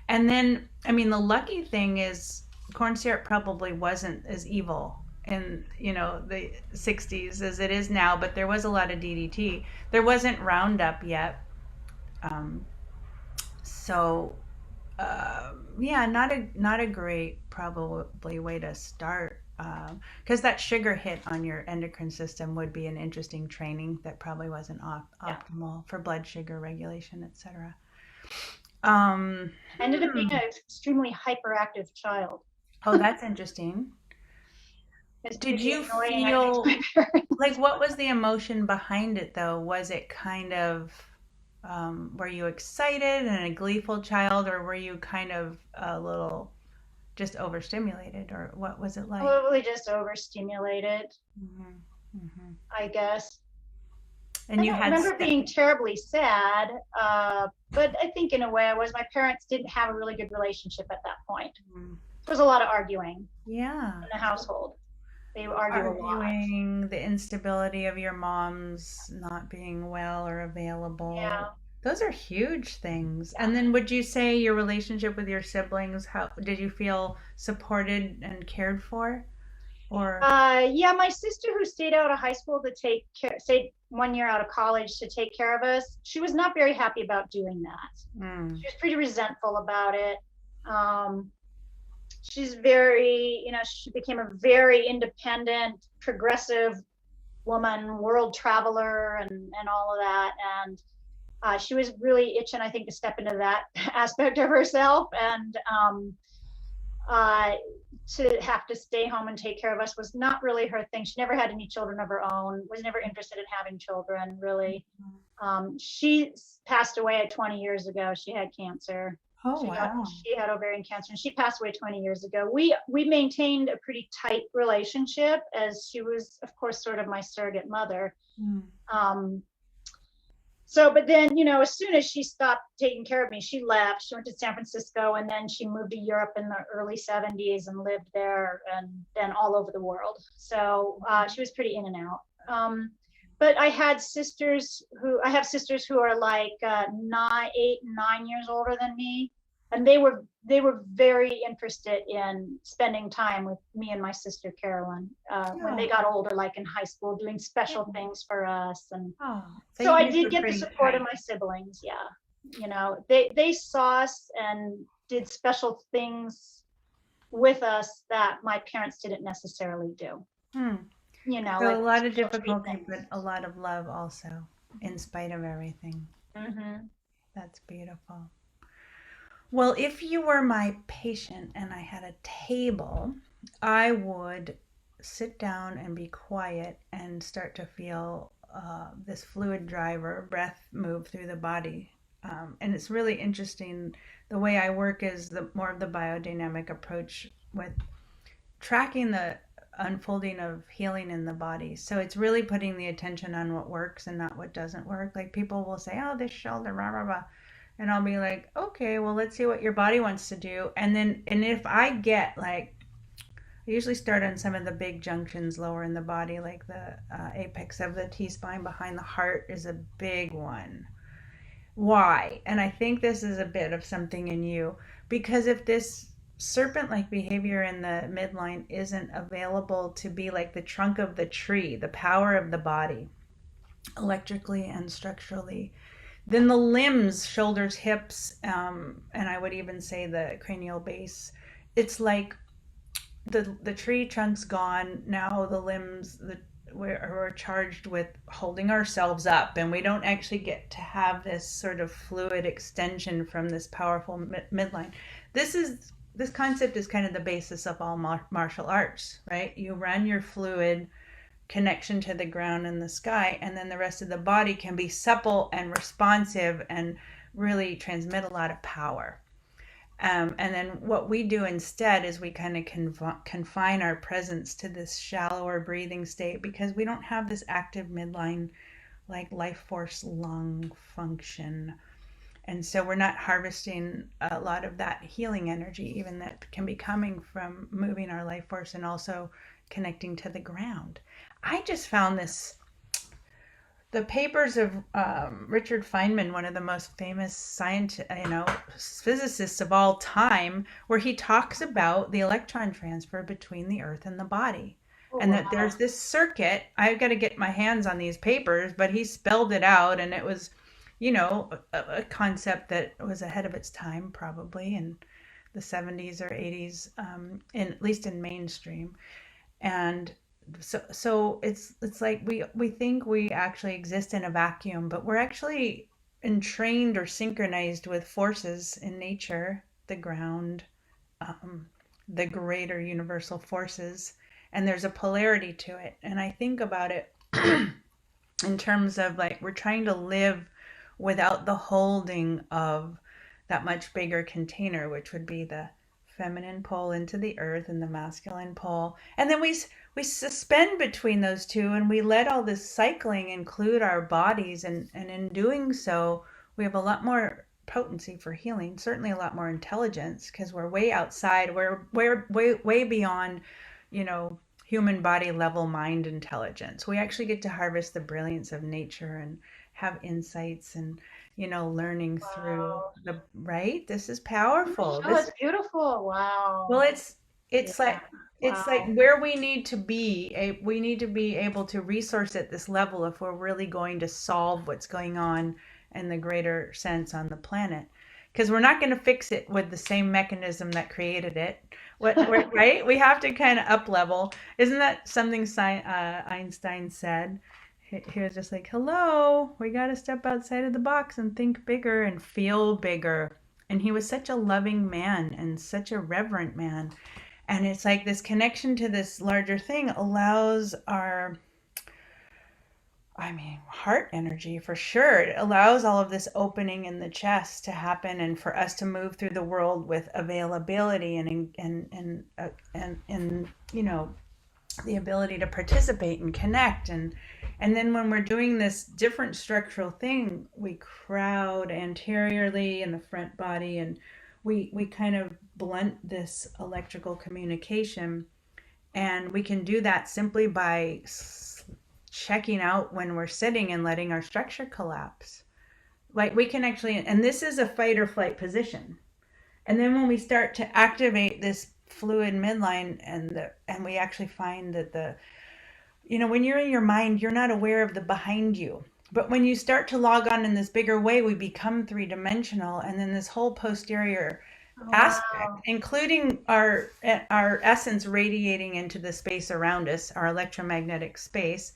And then, I mean, the lucky thing is corn syrup probably wasn't as evil in, you know, the 60s as it is now, but there was a lot of DDT. There wasn't Roundup yet. Um, so yeah, not a great probably way to start, because that sugar hit on your endocrine system would be an interesting training that probably wasn't Yeah. optimal for blood sugar regulation, etc. I ended up being Hmm. an extremely hyperactive child. Oh, that's interesting. I used to be Did the you annoying, I think, to my feel like parents. what was the emotion behind it though? Was it kind of were you excited and a gleeful child, or were you kind of a little just overstimulated, or what was it like? Probably just overstimulated, Hmm. Hmm. I guess. And I you don't had remember being terribly sad, but I think in a way I was. My parents didn't have a really good relationship at that point. mm, There was a lot of arguing yeah, in the household. They would argue a lot. arguing, the instability of your mom's not being well or available. Yeah, Those are huge things. yeah. And then would you say your relationship with your siblings, how did you feel supported and cared for? Or Yeah, my sister who stayed out of high school to take care, stayed 1 year out of college to take care of us, she was not very happy about doing that. mm, She was pretty resentful about it. Um, she's very, she became a very independent, progressive woman, world traveler, and all of that. And she was really itching, I think, to step into that aspect of herself. And uh, to have to stay home and take care of us was not really her thing. She never had any children of her own, was never interested in having children, really. She passed away at 20 years ago. She had cancer. oh wow. She had ovarian cancer, and she passed away 20 years ago. We maintained a pretty tight relationship, as she was, of course, sort of my surrogate mother. Mm, Um, so, but then, as soon as she stopped taking care of me, she left. She went to San Francisco, and then she moved to Europe in the early 70s and lived there and then all over the world. So she was pretty in and out. But I have sisters who are like 8, 9 years older than me, and they were very interested in spending time with me and my sister Carolyn when they yeah. got older, like in high school, doing Yeah. special things for us. And Oh, so so you I guys did were get the pretty support of tight. my siblings. Yeah, they saw us and did special things with us that my parents didn't necessarily do. Hmm. So a Like lot of special difficulty, treatments. but a lot of love also, in spite of everything. Hmm. That's beautiful. Well, if you were my patient and I had a table, I would sit down and be quiet and start to feel this fluid drive or breath move through the body. And it's really interesting. The way I work is the more of the biodynamic approach with tracking the unfolding of healing in the body. So it's really putting the attention on what works and not what doesn't work. Like people will say, "Oh, this shoulder, blah blah blah," and I'll be like, "Okay, well, let's see what your body wants to do." And if I get like, I usually start on some of the big junctions lower in the body, like the apex of the T spine behind the heart is a big one. Why? And I think this is a bit of something in you because if this serpent like behavior in the midline isn't available to be like the trunk of the tree, the power of the body, electrically and structurally, then the limbs, shoulders, hips, and I would even say the cranial base, it's like the tree trunk's gone. Now the limbs, we're charged with holding ourselves up, and we don't actually get to have this sort of fluid extension from this powerful midline. This concept is kind of the basis of all martial arts, right? You run your fluid connection to the ground and the sky, and then the rest of the body can be supple and responsive and really transmit a lot of power. And then what we do instead is we kind of confine our presence to this shallower breathing state because we don't have this active midline, like life force lung function. And so we're not harvesting a lot of that healing energy, even that can be coming from moving our life force and also connecting to the ground. I just found the papers of Richard Feynman, one of the most famous physicists of all time, where he talks about the electron transfer between the earth and the body. Oh, And that wow. there's this circuit. I've got to get my hands on these papers, but he spelled it out, and it was, a concept that was ahead of its time, probably in the 70s or 80s, at least in mainstream. And so it's like we think we actually exist in a vacuum, but we're actually entrained or synchronized with forces in nature, the ground, um, the greater universal forces, and there's a polarity to it. And I think about it in terms of like we're trying to live without the holding of that much bigger container, which would be the feminine pole into the earth and the masculine pole. And then we suspend between those two and we let all this cycling include our bodies, and in doing so, we have a lot more potency for healing, certainly a lot more intelligence because we're way outside, we're way beyond, you know, human body level mind intelligence. We actually get to harvest the brilliance of nature and have insights and, you know, learning through Wow. the right. This is On the powerful. show, This it's beautiful. well, Wow. it's Yeah. like it's like Wow. where we need to be. We need to be able to resource at this level if we're really going to solve what's going on in the greater sense on the planet. Because we're not going to fix it with the same mechanism that created it. Right? We have to kind of up level. Isn't that something Einstein said? He was just like, "Hello, we got to step outside of the box and think bigger and feel bigger." And he was such a loving man and such a reverent man. And it's like this connection to this larger thing allows our, I mean, heart energy for sure. It allows all of this opening in the chest to happen and for us to move through the world with availability and you know, the ability to participate and connect. And then when we're doing this different structural thing, we crowd anteriorly in the front body, and we kind of blunt this electrical communication. And we can do that simply by checking out when we're sitting and letting our structure collapse. Like we can actually, and this is a fight or flight position. And then when we start to activate this fluid midline and we actually find that the, you know, when you're in your mind, you're not aware of the behind you. But when you start to log on in this bigger way, we become three-dimensional, and then this whole posterior aspect, Wow. including our essence radiating into the space around us, our electromagnetic space,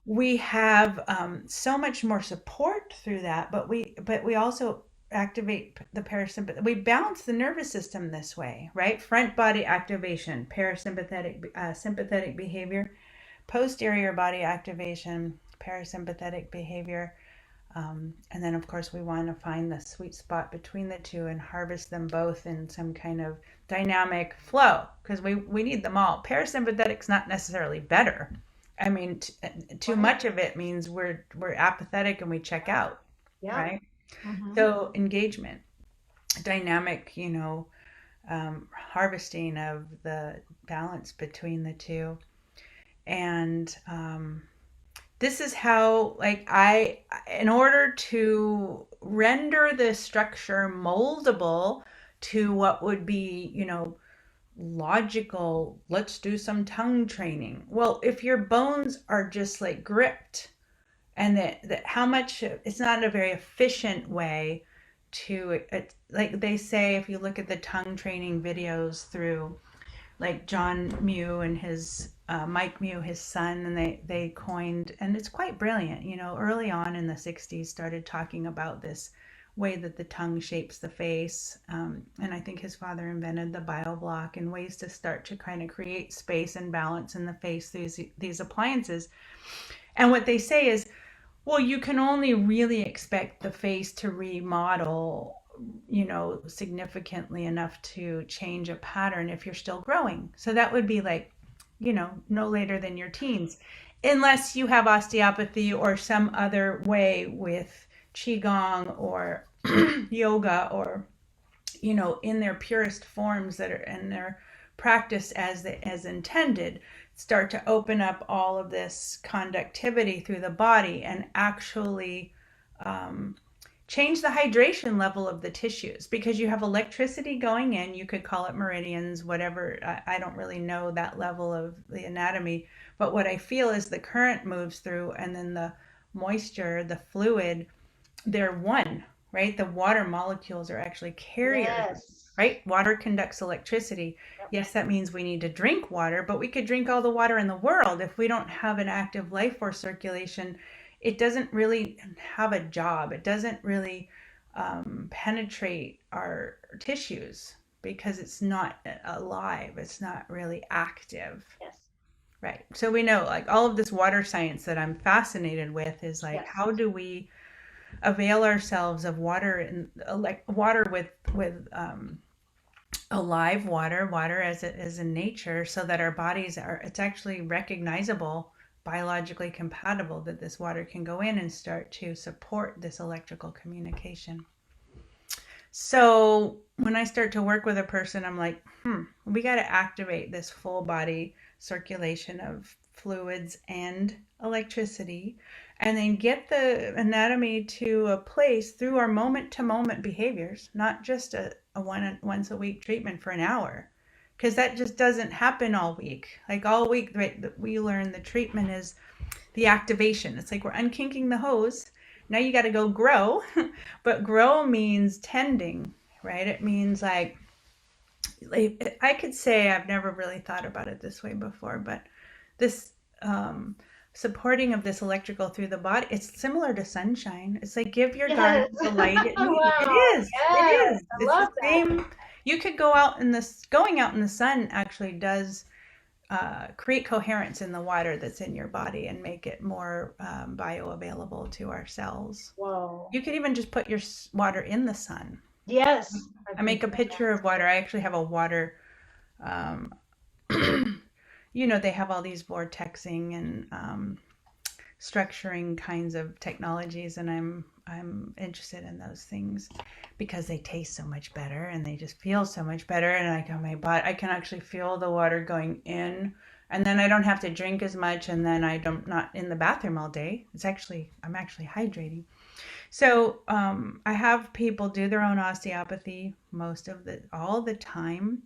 we have so much more support through that. But we also activate the parasympathetic. We balance the nervous system this way, right? Front body activation, parasympathetic, sympathetic behavior, posterior body activation, parasympathetic behavior. And then, of course, we want to find the sweet spot between the two and harvest them both in some kind of dynamic flow because we need them all. Parasympathetic's not necessarily better. I mean, too Right. much of it means we're apathetic and we check out, Yep. right? Mm-hmm. So engagement, dynamic, you know, harvesting of the balance between the two, and this is how like I in order to render the structure moldable to what would be, you know, logical, let's do some tongue training. Well, if your bones are just like gripped and that how much it's not a very efficient way to like they say if you look at the tongue training videos through like John Mew and his Mike Mew, his son, and they coined, and it's quite brilliant. You know, early on in the '60s, started talking about this way that the tongue shapes the face, and I think his father invented the bioblock and ways to start to kind of create space and balance in the face through these appliances. And what they say is, well, you can only really expect the face to remodel, you know, significantly enough to change a pattern if you're still growing. So that would be like, you know, no later than your teens, unless you have osteopathy or some other way with qigong or yoga or, you know, in their purest forms that are in their practice as intended, start to open up all of this conductivity through the body and actually um, change the hydration level of the tissues because you have electricity going in. You could call it meridians, whatever. I don't really know that level of the anatomy, but what I feel is the current moves through, and then the moisture, the fluid, they're one, right? The water molecules are actually carriers, Yes. right? Water conducts electricity. Yep. Yes, that means we need to drink water, but we could drink all the water in the world if we don't have an active life force circulation. it doesn't really have a job. It doesn't really penetrate our tissues because it's not alive. It's not really active. Yes. Right. So we know like all of this water science that I'm fascinated with is like Yes. how do we avail ourselves of water and like water with alive water, water as it is in nature, so that our bodies are, it's actually recognizable, biologically compatible that this water can go in and start to support this electrical communication. So when I start to work with a person, I'm like, we got to activate this full body circulation of fluids and electricity, and then get the anatomy to a place through our moment to moment behaviors, not just a once a week treatment for an hour. Because that just doesn't happen all week. Like all week, right, we learn the treatment is the activation. It's like we're unkinking the hose. Now you got to go grow, but grow means tending, right? It means like I could say I've never really thought about it this way before, but this supporting of this electrical through the body, it's similar to sunshine. It's like give your garden Yes. the light it needs. It Wow. is. It Yes. is. I It's the love that. same. You could go out in this. Going out in the sun actually does create coherence in the water that's in your body and make it more bioavailable to our cells. Whoa. You could even just put your water in the sun. Yes. I I've been make a doing picture of water. I actually have a water, um, they have all these vortexing and structuring kinds of technologies, and I'm interested in those things because they taste so much better and they just feel so much better. And like on my body, I can actually feel the water going in, and then I don't have to drink as much, and then I don't not in the bathroom all day. I'm actually hydrating. So I have people do their own osteopathy most of the all the time,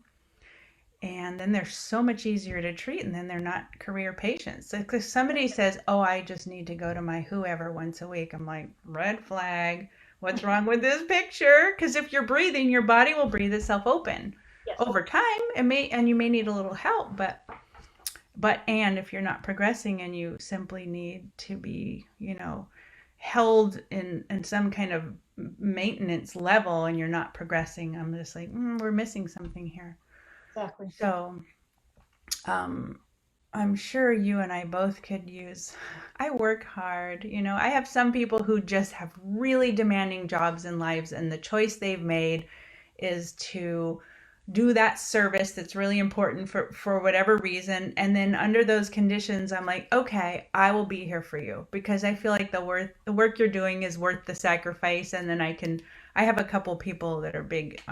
and then they're so much easier to treat, and then they're not career patients. So if somebody says, oh, I just need to go to my whoever once a week, I'm like, red flag. What's wrong with this picture? Because if you're breathing, your body will breathe itself open Yes. over time. And you may need a little help, and if you're not progressing and you simply need to be held in some kind of maintenance level and you're not progressing, I'm just like, we're missing something here. Exactly. So um, I'm sure you and I both could use. I work hard. I have some people who just have really demanding jobs and lives, and the choice they've made is to do that service that's really important for whatever reason. And then under those conditions, I'm like, okay, I will be here for you because I feel like the work you're doing is worth the sacrifice. And then I have a couple people that are big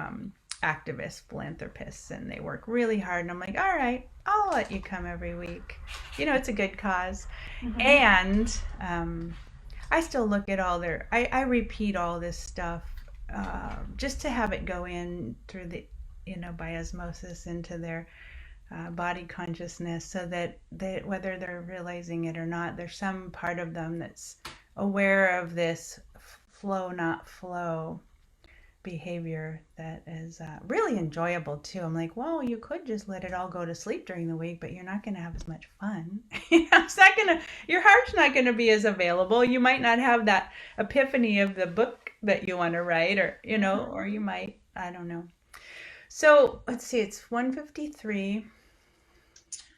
activists, philanthropists, and they work really hard. And I'm like, all right, I'll let you come every week. It's a good cause. Mm-hmm. And I still look at I repeat all this stuff just to have it go in through by osmosis into their body consciousness so that whether they're realizing it or not, there's some part of them that's aware of this flow, not flow behavior that is really enjoyable too. I'm like, well, you could just let it all go to sleep during the week, but you're not going to have as much fun. It's not going to, your heart's not going to be as available. You might not have that epiphany of the book that you want to write, or you might, I don't know. So let's see, it's 1:53.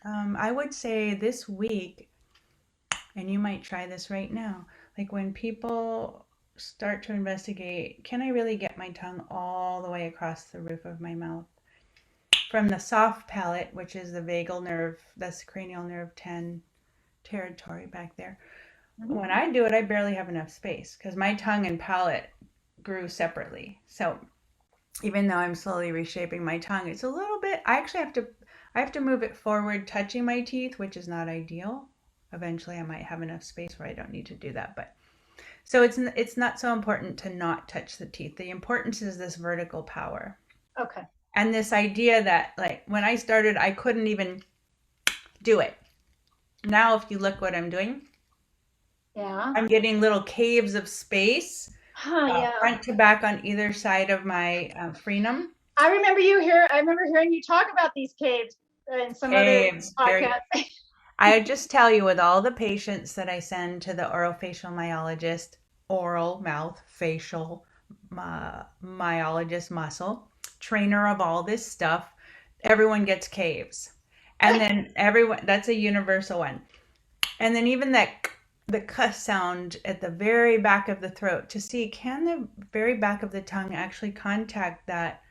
I would say this week, and you might try this right now, like when people start to investigate, can I really get my tongue all the way across the roof of my mouth? From the soft palate, which is the vagal nerve, that's cranial nerve 10 territory back there. Mm-hmm. When I do it, I barely have enough space because my tongue and palate grew separately. So even though I'm slowly reshaping my tongue, it's a little bit, I have to move it forward touching my teeth, which is not ideal. Eventually I might have enough space where I don't need to do that, but so it's not so important to not touch the teeth. The importance is this vertical power. Okay. And this idea that like when I started I couldn't even do it. Now if you look what I'm doing, Yeah. I'm getting little caves of space, Yeah. front to back on either side of my frenum. I remember hearing you talk about these caves in some other Caves, very podcast. I just tell you, with all the patients that I send to the orofacial myologist, oral, mouth, facial myologist, muscle, trainer of all this stuff, everyone gets caves. And then everyone, that's a universal one. And then even that, the cuss sound at the very back of the throat to see, can the very back of the tongue actually contact that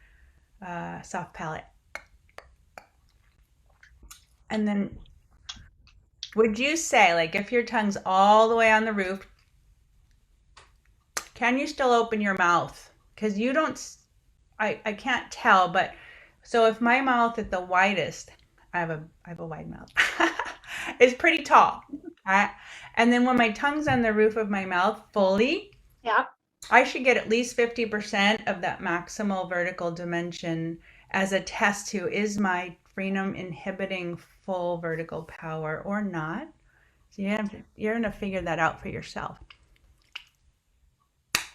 soft palate? And then would you say, like, if your tongue's all the way on the roof, can you still open your mouth? Because you don't, I can't tell, but so if my mouth at the widest, I have a wide mouth, is pretty tall. I, and then when my tongue's on the roof of my mouth fully, Yeah. I should get at least 50% of that maximal vertical dimension as a test to, is my frenum inhibiting full vertical power or not? So you're gonna figure that out for yourself.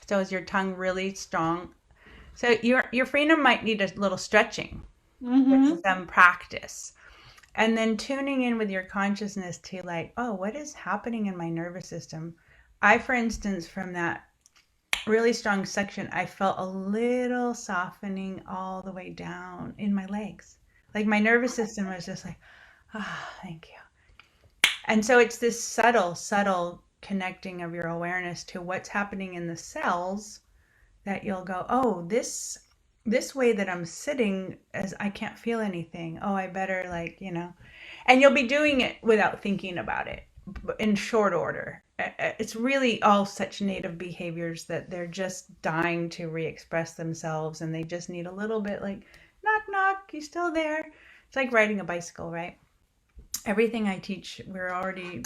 So is your tongue really strong? So your frenum might need a little stretching with Mm-hmm. some practice. And then tuning in with your consciousness to, like, oh, what is happening in my nervous system? I, for instance, from that really strong section, I felt a little softening all the way down in my legs. Like my nervous system was just like, ah, oh, thank you. And so it's this subtle, subtle connecting of your awareness to what's happening in the cells, that you'll go, oh, this way that I'm sitting, as I can't feel anything. Oh, I better, like, and you'll be doing it without thinking about it, in short order. It's really all such native behaviors that they're just dying to re-express themselves, and they just need a little bit, like, knock knock, you still there? It's like riding a bicycle, right? Everything I teach, we're already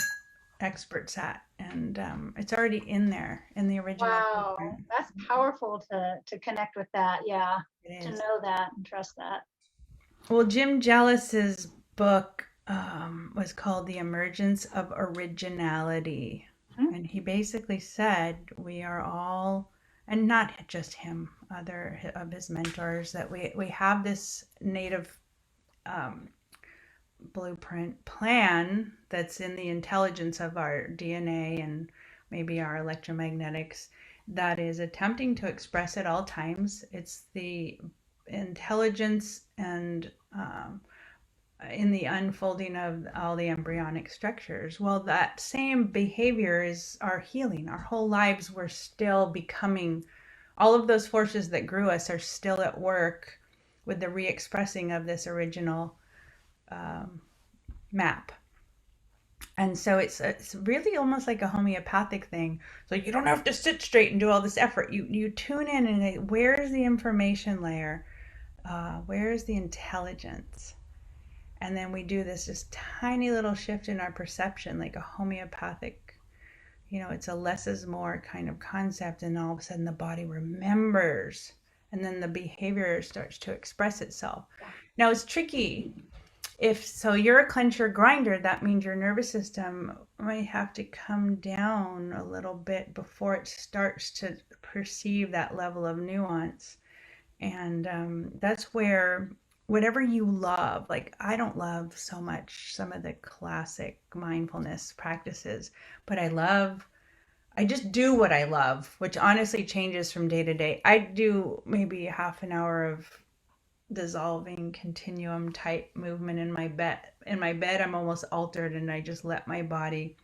experts at, and it's already in there in the original Wow, blueprint. that's powerful to connect with that. Yeah, It to is. know that and trust that. Well, Jim Jellis's book was called The Emergence of Originality. Mhm. And he basically said we are all, and not just him, other of his mentors, that we have this native um, blueprint plan that's in the intelligence of our DNA and maybe our electromagnetics, that is attempting to express at all times. It's the intelligence and in the unfolding of all the embryonic structures. Well, that same behavior is our healing. Our whole lives, we're still becoming, all of those forces that grew us are still at work with the re expressing of this original um, map. And so it's really almost like a homeopathic thing. So you don't have to sit straight and do all this effort. You tune in and, like, where's the information layer? Where is the intelligence? And then we do this just tiny little shift in our perception, like a homeopathic, it's a less is more kind of concept, and all of a sudden the body remembers, and then the behavior starts to express itself. Now it's tricky. If so, you're a clencher grinder, that means your nervous system might have to come down a little bit before it starts to perceive that level of nuance. And that's where whatever you love, like, I don't love so much some of the classic mindfulness practices, but I just do what I love, which honestly changes from day to day. I do maybe half an hour of dissolving continuum type movement in my bed. In my bed, I'm almost altered, and I just let my body,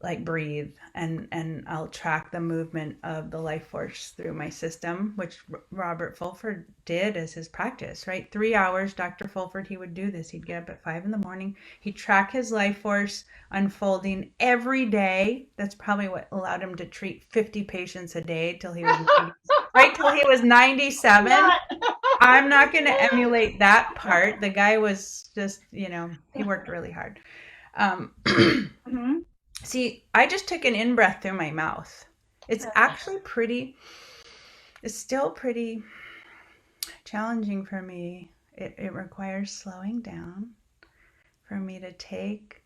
like, breathe, and I'll track the movement of the life force through my system, which Robert Fulford did as his practice, right? 3 hours, Dr. Fulford, he would do this. He'd get up at 5 in the morning. He'd track his life force unfolding every day. That's probably what allowed him to treat 50 patients a day till he was 90, right till he was 97. Not. I'm not going to emulate that part. The guy was just, he worked really hard. Um, Mhm. See, I just took an in breath through my mouth. It's actually it's still pretty challenging for me. It requires slowing down for me to take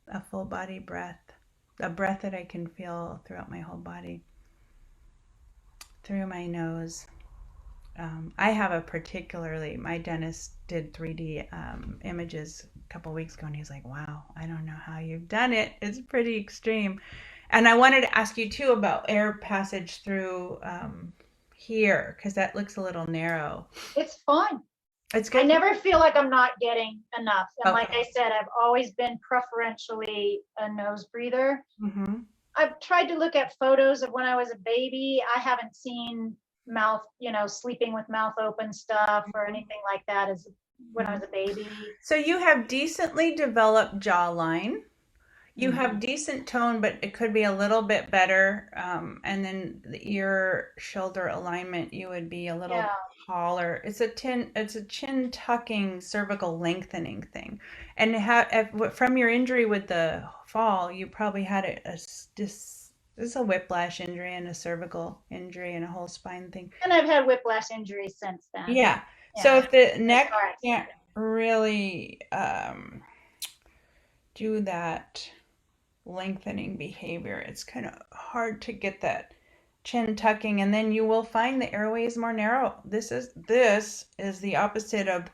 a full body breath, a breath that I can feel throughout my whole body, through my nose, I have a particularly, my dentist did 3D images a couple weeks ago, and he's like, wow, I don't know how you've done it. It's pretty extreme. And I wanted to ask you too about air passage through here, because that looks a little narrow. It's fun. It's I good. never feel like I'm not getting enough. And like I Okay. said, I've always been preferentially a nose breather. Mm-hmm. I've tried to look at photos of when I was a baby. I haven't seen mouth, sleeping with mouth open stuff or anything like that as when I Mm-hmm. was a baby. So you have decently developed jawline. You have Mhm. decent tone, but it could be a little bit better. And then the ear shoulder alignment, you would be a little Yeah. taller. It's a chin tucking, cervical lengthening thing. And from your injury with the fall, you probably had this is a whiplash injury and a cervical injury and a whole spine thing. And I've had whiplash injuries since then. Yeah. So Yeah. if the In a neck car can't accident. really do that lengthening behavior. It's kind of hard to get that chin tucking, and then you will find the airway is more narrow. This is the opposite of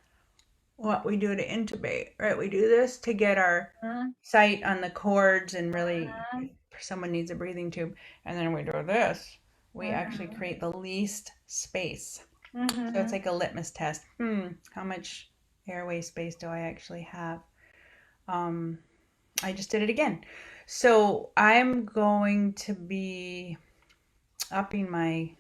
what we do to intubate, right? We do this to get our Mhm. sight on the cords and really Mhm. if someone needs a breathing tube, and then we do this. We actually Mhm. create the least space. So it's Mhm. like a litmus test. How much airway space do I actually have? Um, I just did it again. So I'm going to be upping my.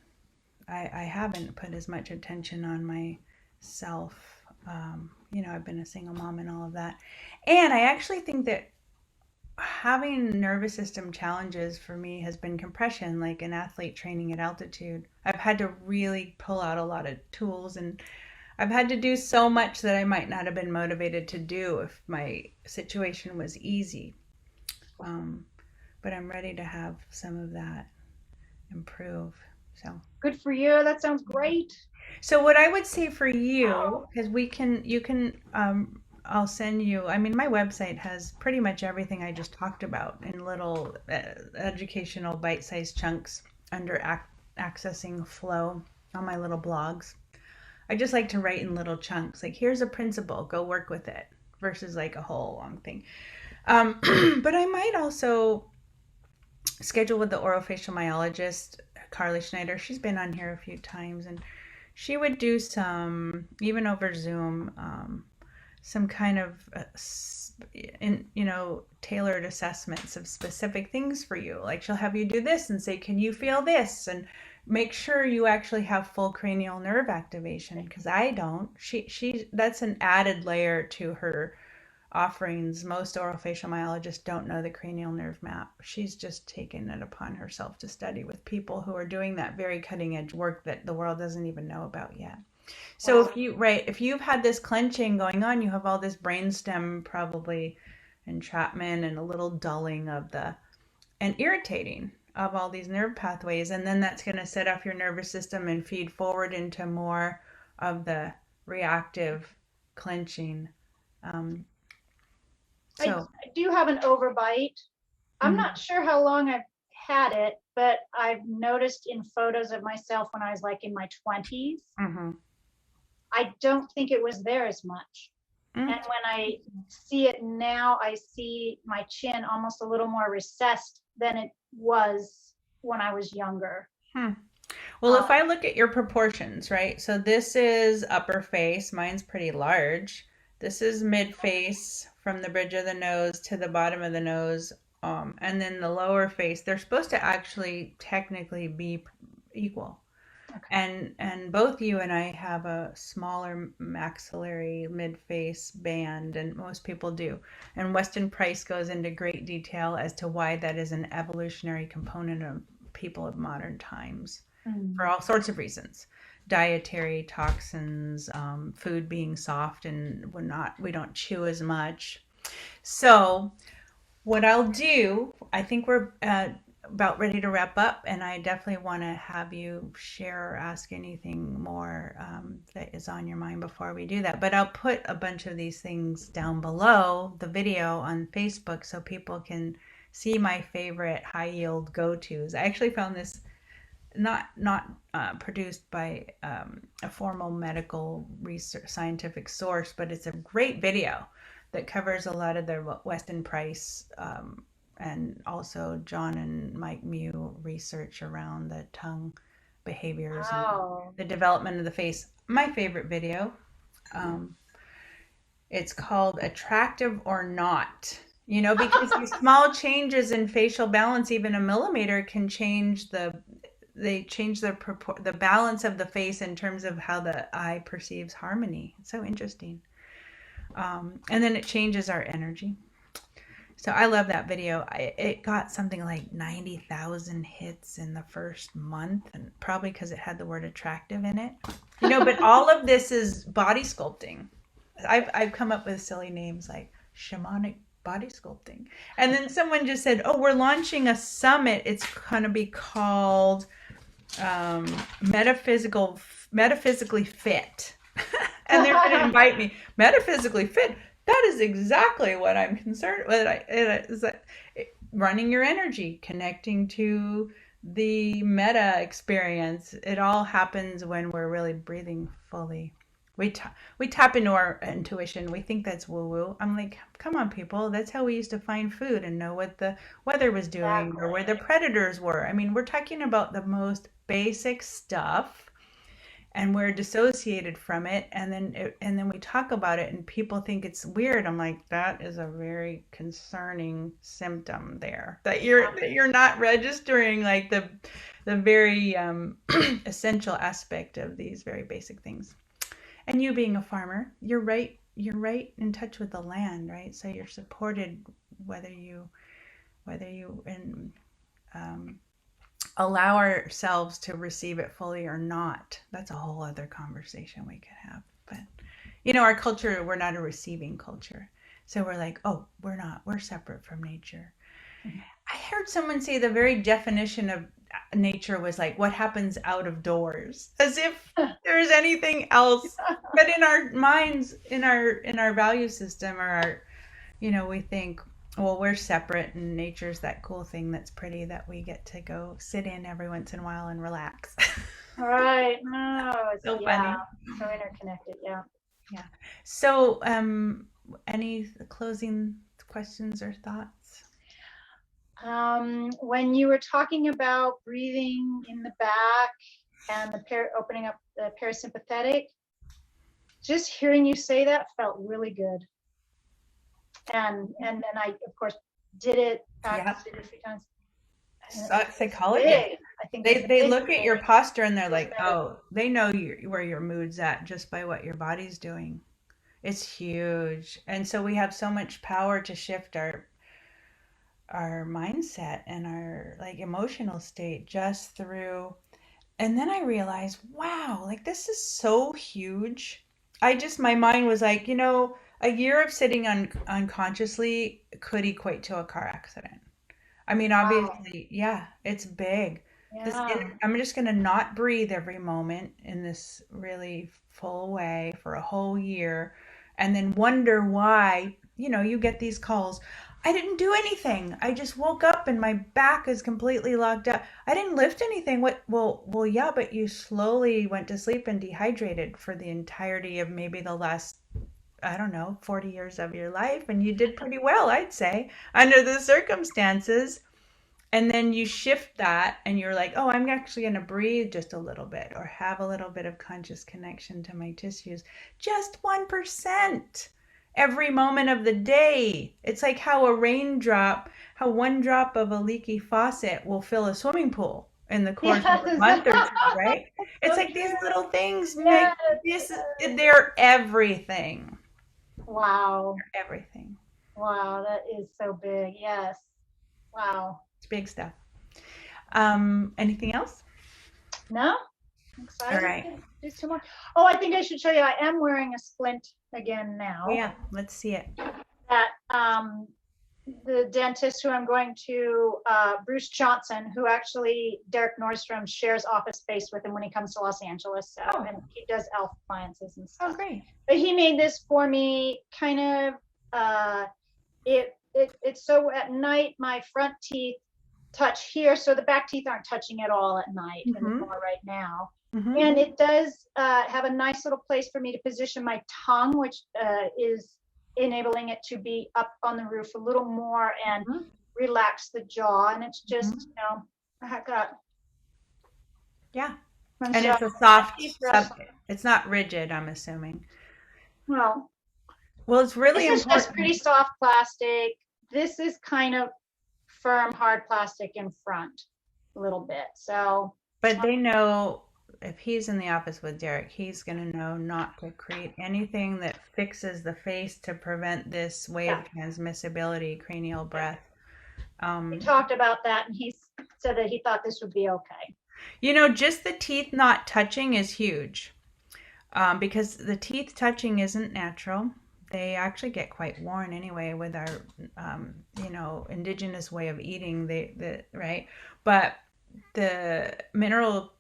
I haven't put as much attention on myself. I've been a single mom and all of that. And I actually think that having nervous system challenges for me has been compression, like an athlete training at altitude. I've had to really pull out a lot of tools, and I've had to do so much that I might not have been motivated to do if my situation was easy. Um, but I'm ready to have some of that improve. So, Good for you. That sounds great. so what I would say for you, because you can, I'll send you. I mean, my website has pretty much everything I just talked about in little educational bite-sized chunks under accessing flow on my little blogs. I just like to write in little chunks. Like, here's a principle, go work with it, versus like a whole long thing. But I might also schedule with the orofacial myologist, Carly Schneider. She's been on here a few times, and she would do some, even over Zoom, some kind of tailored assessments of specific things for you. Like she'll have you do this and say, can you feel this? And make sure you actually have full cranial nerve activation, because I don't. She That's an added layer to her offerings. Most orofacial myologists don't know the cranial nerve map. She's just taken it upon herself to study with people who are doing that very cutting edge work that the world doesn't even know about yet. So Wow. if you've had this clenching going on, you have all this brainstem probably entrapment and a little dulling of the and irritating of all these nerve pathways, and then that's going to set off your nervous system and feed forward into more of the reactive clenching. Um, I, so I do have an overbite. I'm not mhm. sure how long I've had it, but I've noticed in photos of myself when I was like in my 20s, Mhm. I don't think it was there as much. And Mm. when I see it now, I see my chin almost a little more recessed than it was when I was younger. Hmm. Well, Um, if I look at your proportions, right? So this is upper face. Mine's pretty large. This is mid face from the bridge of the nose to the bottom of the nose. And then the lower face, they're supposed to actually technically be equal. okay. And both you and I have a smaller maxillary mid-face band, and most people do. And Weston Price goes into great detail as to why that is an evolutionary component of people of modern times for Mm. all sorts of reasons. Dietary toxins, food being soft, and we don't chew as much. So what I'll do, I think we're about ready to wrap up, and I definitely want to have you share or ask anything more that is on your mind before we do that. But I'll put a bunch of these things down below the video on Facebook so people can see my favorite high yield go tos. I actually found this not produced by a formal medical research scientific source, but it's a great video that covers a lot of the Weston Price and also John and Mike Mew research around the tongue behaviors and Wow. the development of the face. My favorite video. Um, it's called Attractive or Not. You know, because these small changes in facial balance, even a millimeter, can change the balance of the face in terms of how the eye perceives harmony. It's so interesting. And then it changes our energy. So I love that video. It got something like 90,000 hits in the first month, and probably because it had the word attractive in it. You know, but all of this is body sculpting. I've come up with silly names like shamanic body sculpting. And then someone just said, "Oh, we're launching a summit. It's going to be called um, metaphysically fit." And they're going to invite me. Metaphysically fit. That is exactly what I'm concerned with. Is that running your energy, connecting to the meta experience. It all happens when we're really breathing fully. We tap into our intuition. We think that's woo woo. I'm like, come on, people. That's how we used to find food and know what the weather was doing or where the Exactly. predators were. I mean, we're talking about the most basic stuff, and we're dissociated from it, and then we talk about it and people think it's weird. I'm like, that is a very concerning symptom there, that you're not registering like the very essential aspect of these very basic things. And you being a farmer, you're right in touch with the land, right? So you're supported whether you and um, allow ourselves to receive it fully or not. That's a whole other conversation we could have. But our culture, we're not a receiving culture. So we're like, oh, we're separate from nature. I heard someone say the very definition of nature was like what happens out of doors, as if there's anything else. But in our minds, in our value system, or we think, well, we're separate, and nature's that cool thing that's pretty that we get to go sit in every once in a while and relax. Right. No, it's, So yeah, funny. so interconnected. Yeah. Yeah. So, any closing questions or thoughts? When you were talking about breathing in the back and opening up the parasympathetic, just hearing you say that felt really good. And then I, of course, did it, Yeah. practiced it a few times. And it's Psychologists. big. I think They it's they big look for at your posture and they're this like, medicine. oh, they know where your mood's at just by what your body's doing. It's huge. And so we have so much power to shift our mindset and our like emotional state just through. And then I realized, wow, like this is so huge. My mind was like, a year of sitting unconsciously could equate to a car accident. I mean, Wow. obviously, yeah, it's big. Yeah. I'm just going to not breathe every moment in this really full way for a whole year, and then wonder why, you get these calls. I didn't do anything. I just woke up and my back is completely locked up. I didn't lift anything. What? Well, yeah, but you slowly went to sleep and dehydrated for the entirety of maybe the last, I don't know, 40 years of your life, and you did pretty well, I'd say, under the circumstances. And then you shift that and you're like, oh, I'm actually going to breathe just a little bit or have a little bit of conscious connection to my tissues. Just 1% every moment of the day. It's like how one drop of a leaky faucet will fill a swimming pool in the course of a Yes. month or two, right? It's So like these true. little things Yes. make this, they're everything. Wow. They're everything. Wow. That is so big. Yes. Wow. It's big stuff. Anything else? No, I'm All excited right. to do some more. Oh, I think I should show you. I am wearing a splint again Oh, now. yeah, let's see it. That the dentist who I'm going to, Bruce Johnson, who actually Derek Nordstrom shares office space with him when he comes to Los Angeles. So, Oh, and he does elf appliances and oh, stuff. great. But he made this for me, kind of. It's so at night my front teeth touch here. So the back teeth aren't touching at all at night Mm-hmm. anymore right now. Mm-hmm. And it does have a nice little place for me to position my tongue, which is enabling it to be up on the roof a little more and Mm-hmm. relax the jaw. And it's Mm-hmm. just, I got Yeah. And Michelle, it's a my teeth soft wrestle. subject. It's not rigid, I'm assuming. Well, Well, it's really this is just important. pretty soft plastic. This is kind of firm, hard plastic in front a little bit. So, But they know if he's in the office with Derek, he's going to know not to create anything that fixes the face to prevent this way yeah, of transmissibility, cranial yeah. breath. We Um, talked about that, and he said that he thought this would be okay. just the teeth not touching is huge, because the teeth touching isn't natural. They actually get quite worn anyway with our, indigenous way of eating. Right, but the mineral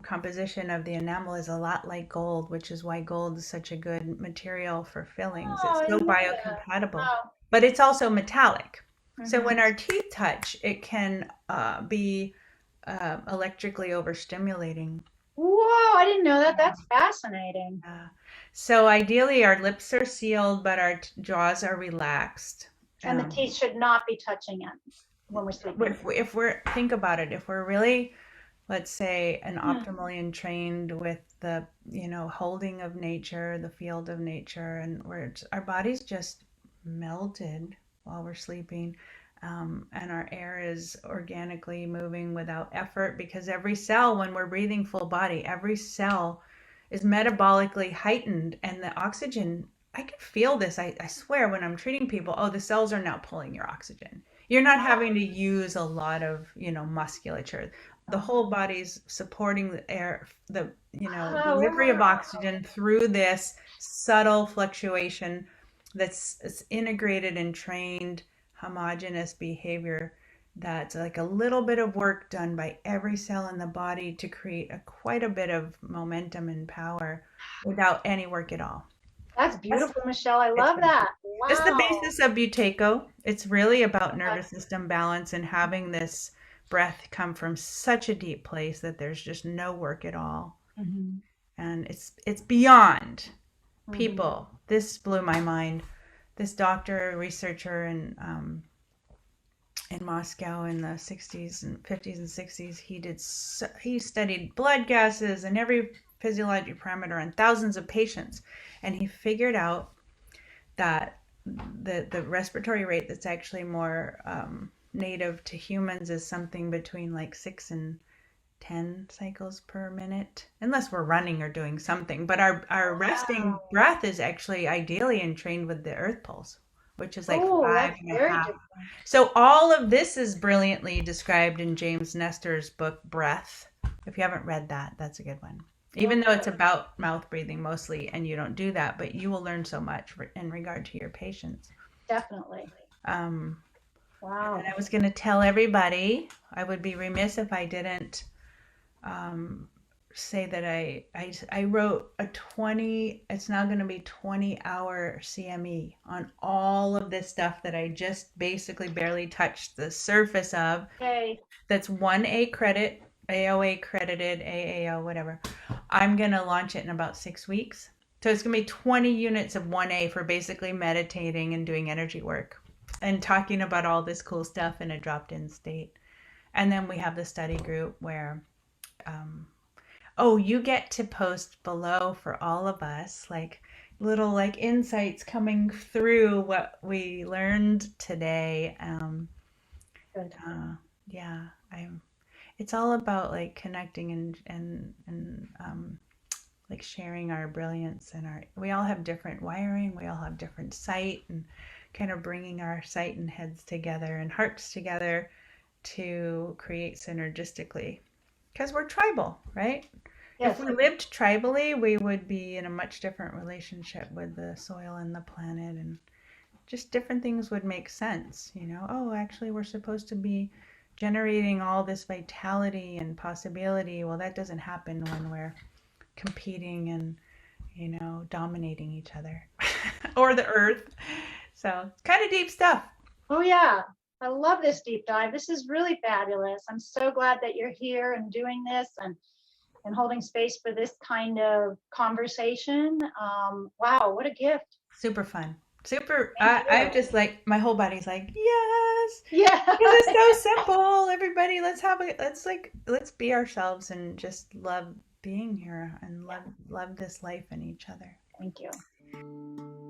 composition of the enamel is a lot like gold, which is why gold is such a good material for fillings. Oh, It's I so didn't know that. biocompatible, Wow. but it's also metallic. So Hmm. when our teeth touch, it can be electrically overstimulating. Whoa, I didn't know that. That's fascinating. So ideally, our lips are sealed, but our jaws are relaxed. And the Um, teeth should not be touching it when we're sleeping. if we're think about it, if we're really, let's say, and Hmm. optimally entrained with the holding of nature, the field of nature, and our bodies just melted while we're sleeping, and our air is organically moving without effort, because every cell, when we're breathing full body, every cell is metabolically heightened, and the oxygen, I can feel this. I swear, when I'm treating people, oh, the cells are now pulling your oxygen. You're not having to use a lot of musculature. The Oh, whole body's supporting the air, the delivery of wow. oxygen through this subtle fluctuation that's it's integrated and trained homogeneous behavior, that's like a little bit of work done by every cell in the body to create quite a bit of momentum and power without any work at all. That's That's beautiful, Michelle. I it's love that. it's the Wow. basis of Buteyko. It's really about Okay. nervous system balance and having this breath come from such a deep place that there's just no work at all. Hmm. And it's beyond Hmm. people. This blew my mind. This doctor, researcher in Moscow in the 60s and 50s and 60s, he studied blood gases and every physiologic parameter on thousands of patients, and he figured out that the respiratory rate that's actually more native to humans is something between like 6 and 10 cycles per minute, unless we're running or doing something. But our resting Wow. breath is actually ideally entrained with the earth pulse, which is like Oh, five that's and a very half. different. So all of this is brilliantly described in James Nestor's book Breath. If you haven't read that, that's a good one. Even though it's Okay, about mouth breathing mostly, and you don't do that, but you will learn so much in regard to your patients. definitely. Um, and then Wow. I was going to tell everybody, I would be remiss if I didn't um, say that I wrote a 20, it's now going to be 20-hour CME on all of this stuff that I just basically barely touched the surface of. Okay. That's 1A credit, AOA credited, AAO, whatever. I'm going to launch it in about 6 weeks. So it's going to be 20 units of 1A for basically meditating and doing energy work and talking about all this cool stuff in a dropped in state. And then we have the study group where um, oh, you get to post below for all of us, like little like insights coming through what we learned today. Good. Uh, yeah, I'm. It's all about like connecting and like sharing our brilliance and our. We all have different wiring. We all have different sight, and kind of bringing our sight and heads together and hearts together to create synergistically, because we're tribal, right? If Yes. we lived tribally, we would be in a much different relationship with the soil and the planet, and just different things would make sense. Oh, actually, we're supposed to be generating all this vitality and possibility. Well, that doesn't happen when we're competing and, dominating each other or the earth. So it's kind of deep stuff. Oh, yeah. I love this deep dive. This is really fabulous. I'm so glad that you're here and doing this and holding space for this kind of conversation. Wow, what a gift. Super fun. Super. Thank I'm you. just like, my whole body's like, yes, Yeah. this is so simple. Everybody, let's be ourselves and just love being here and Yeah. love this life and each other. Thank you.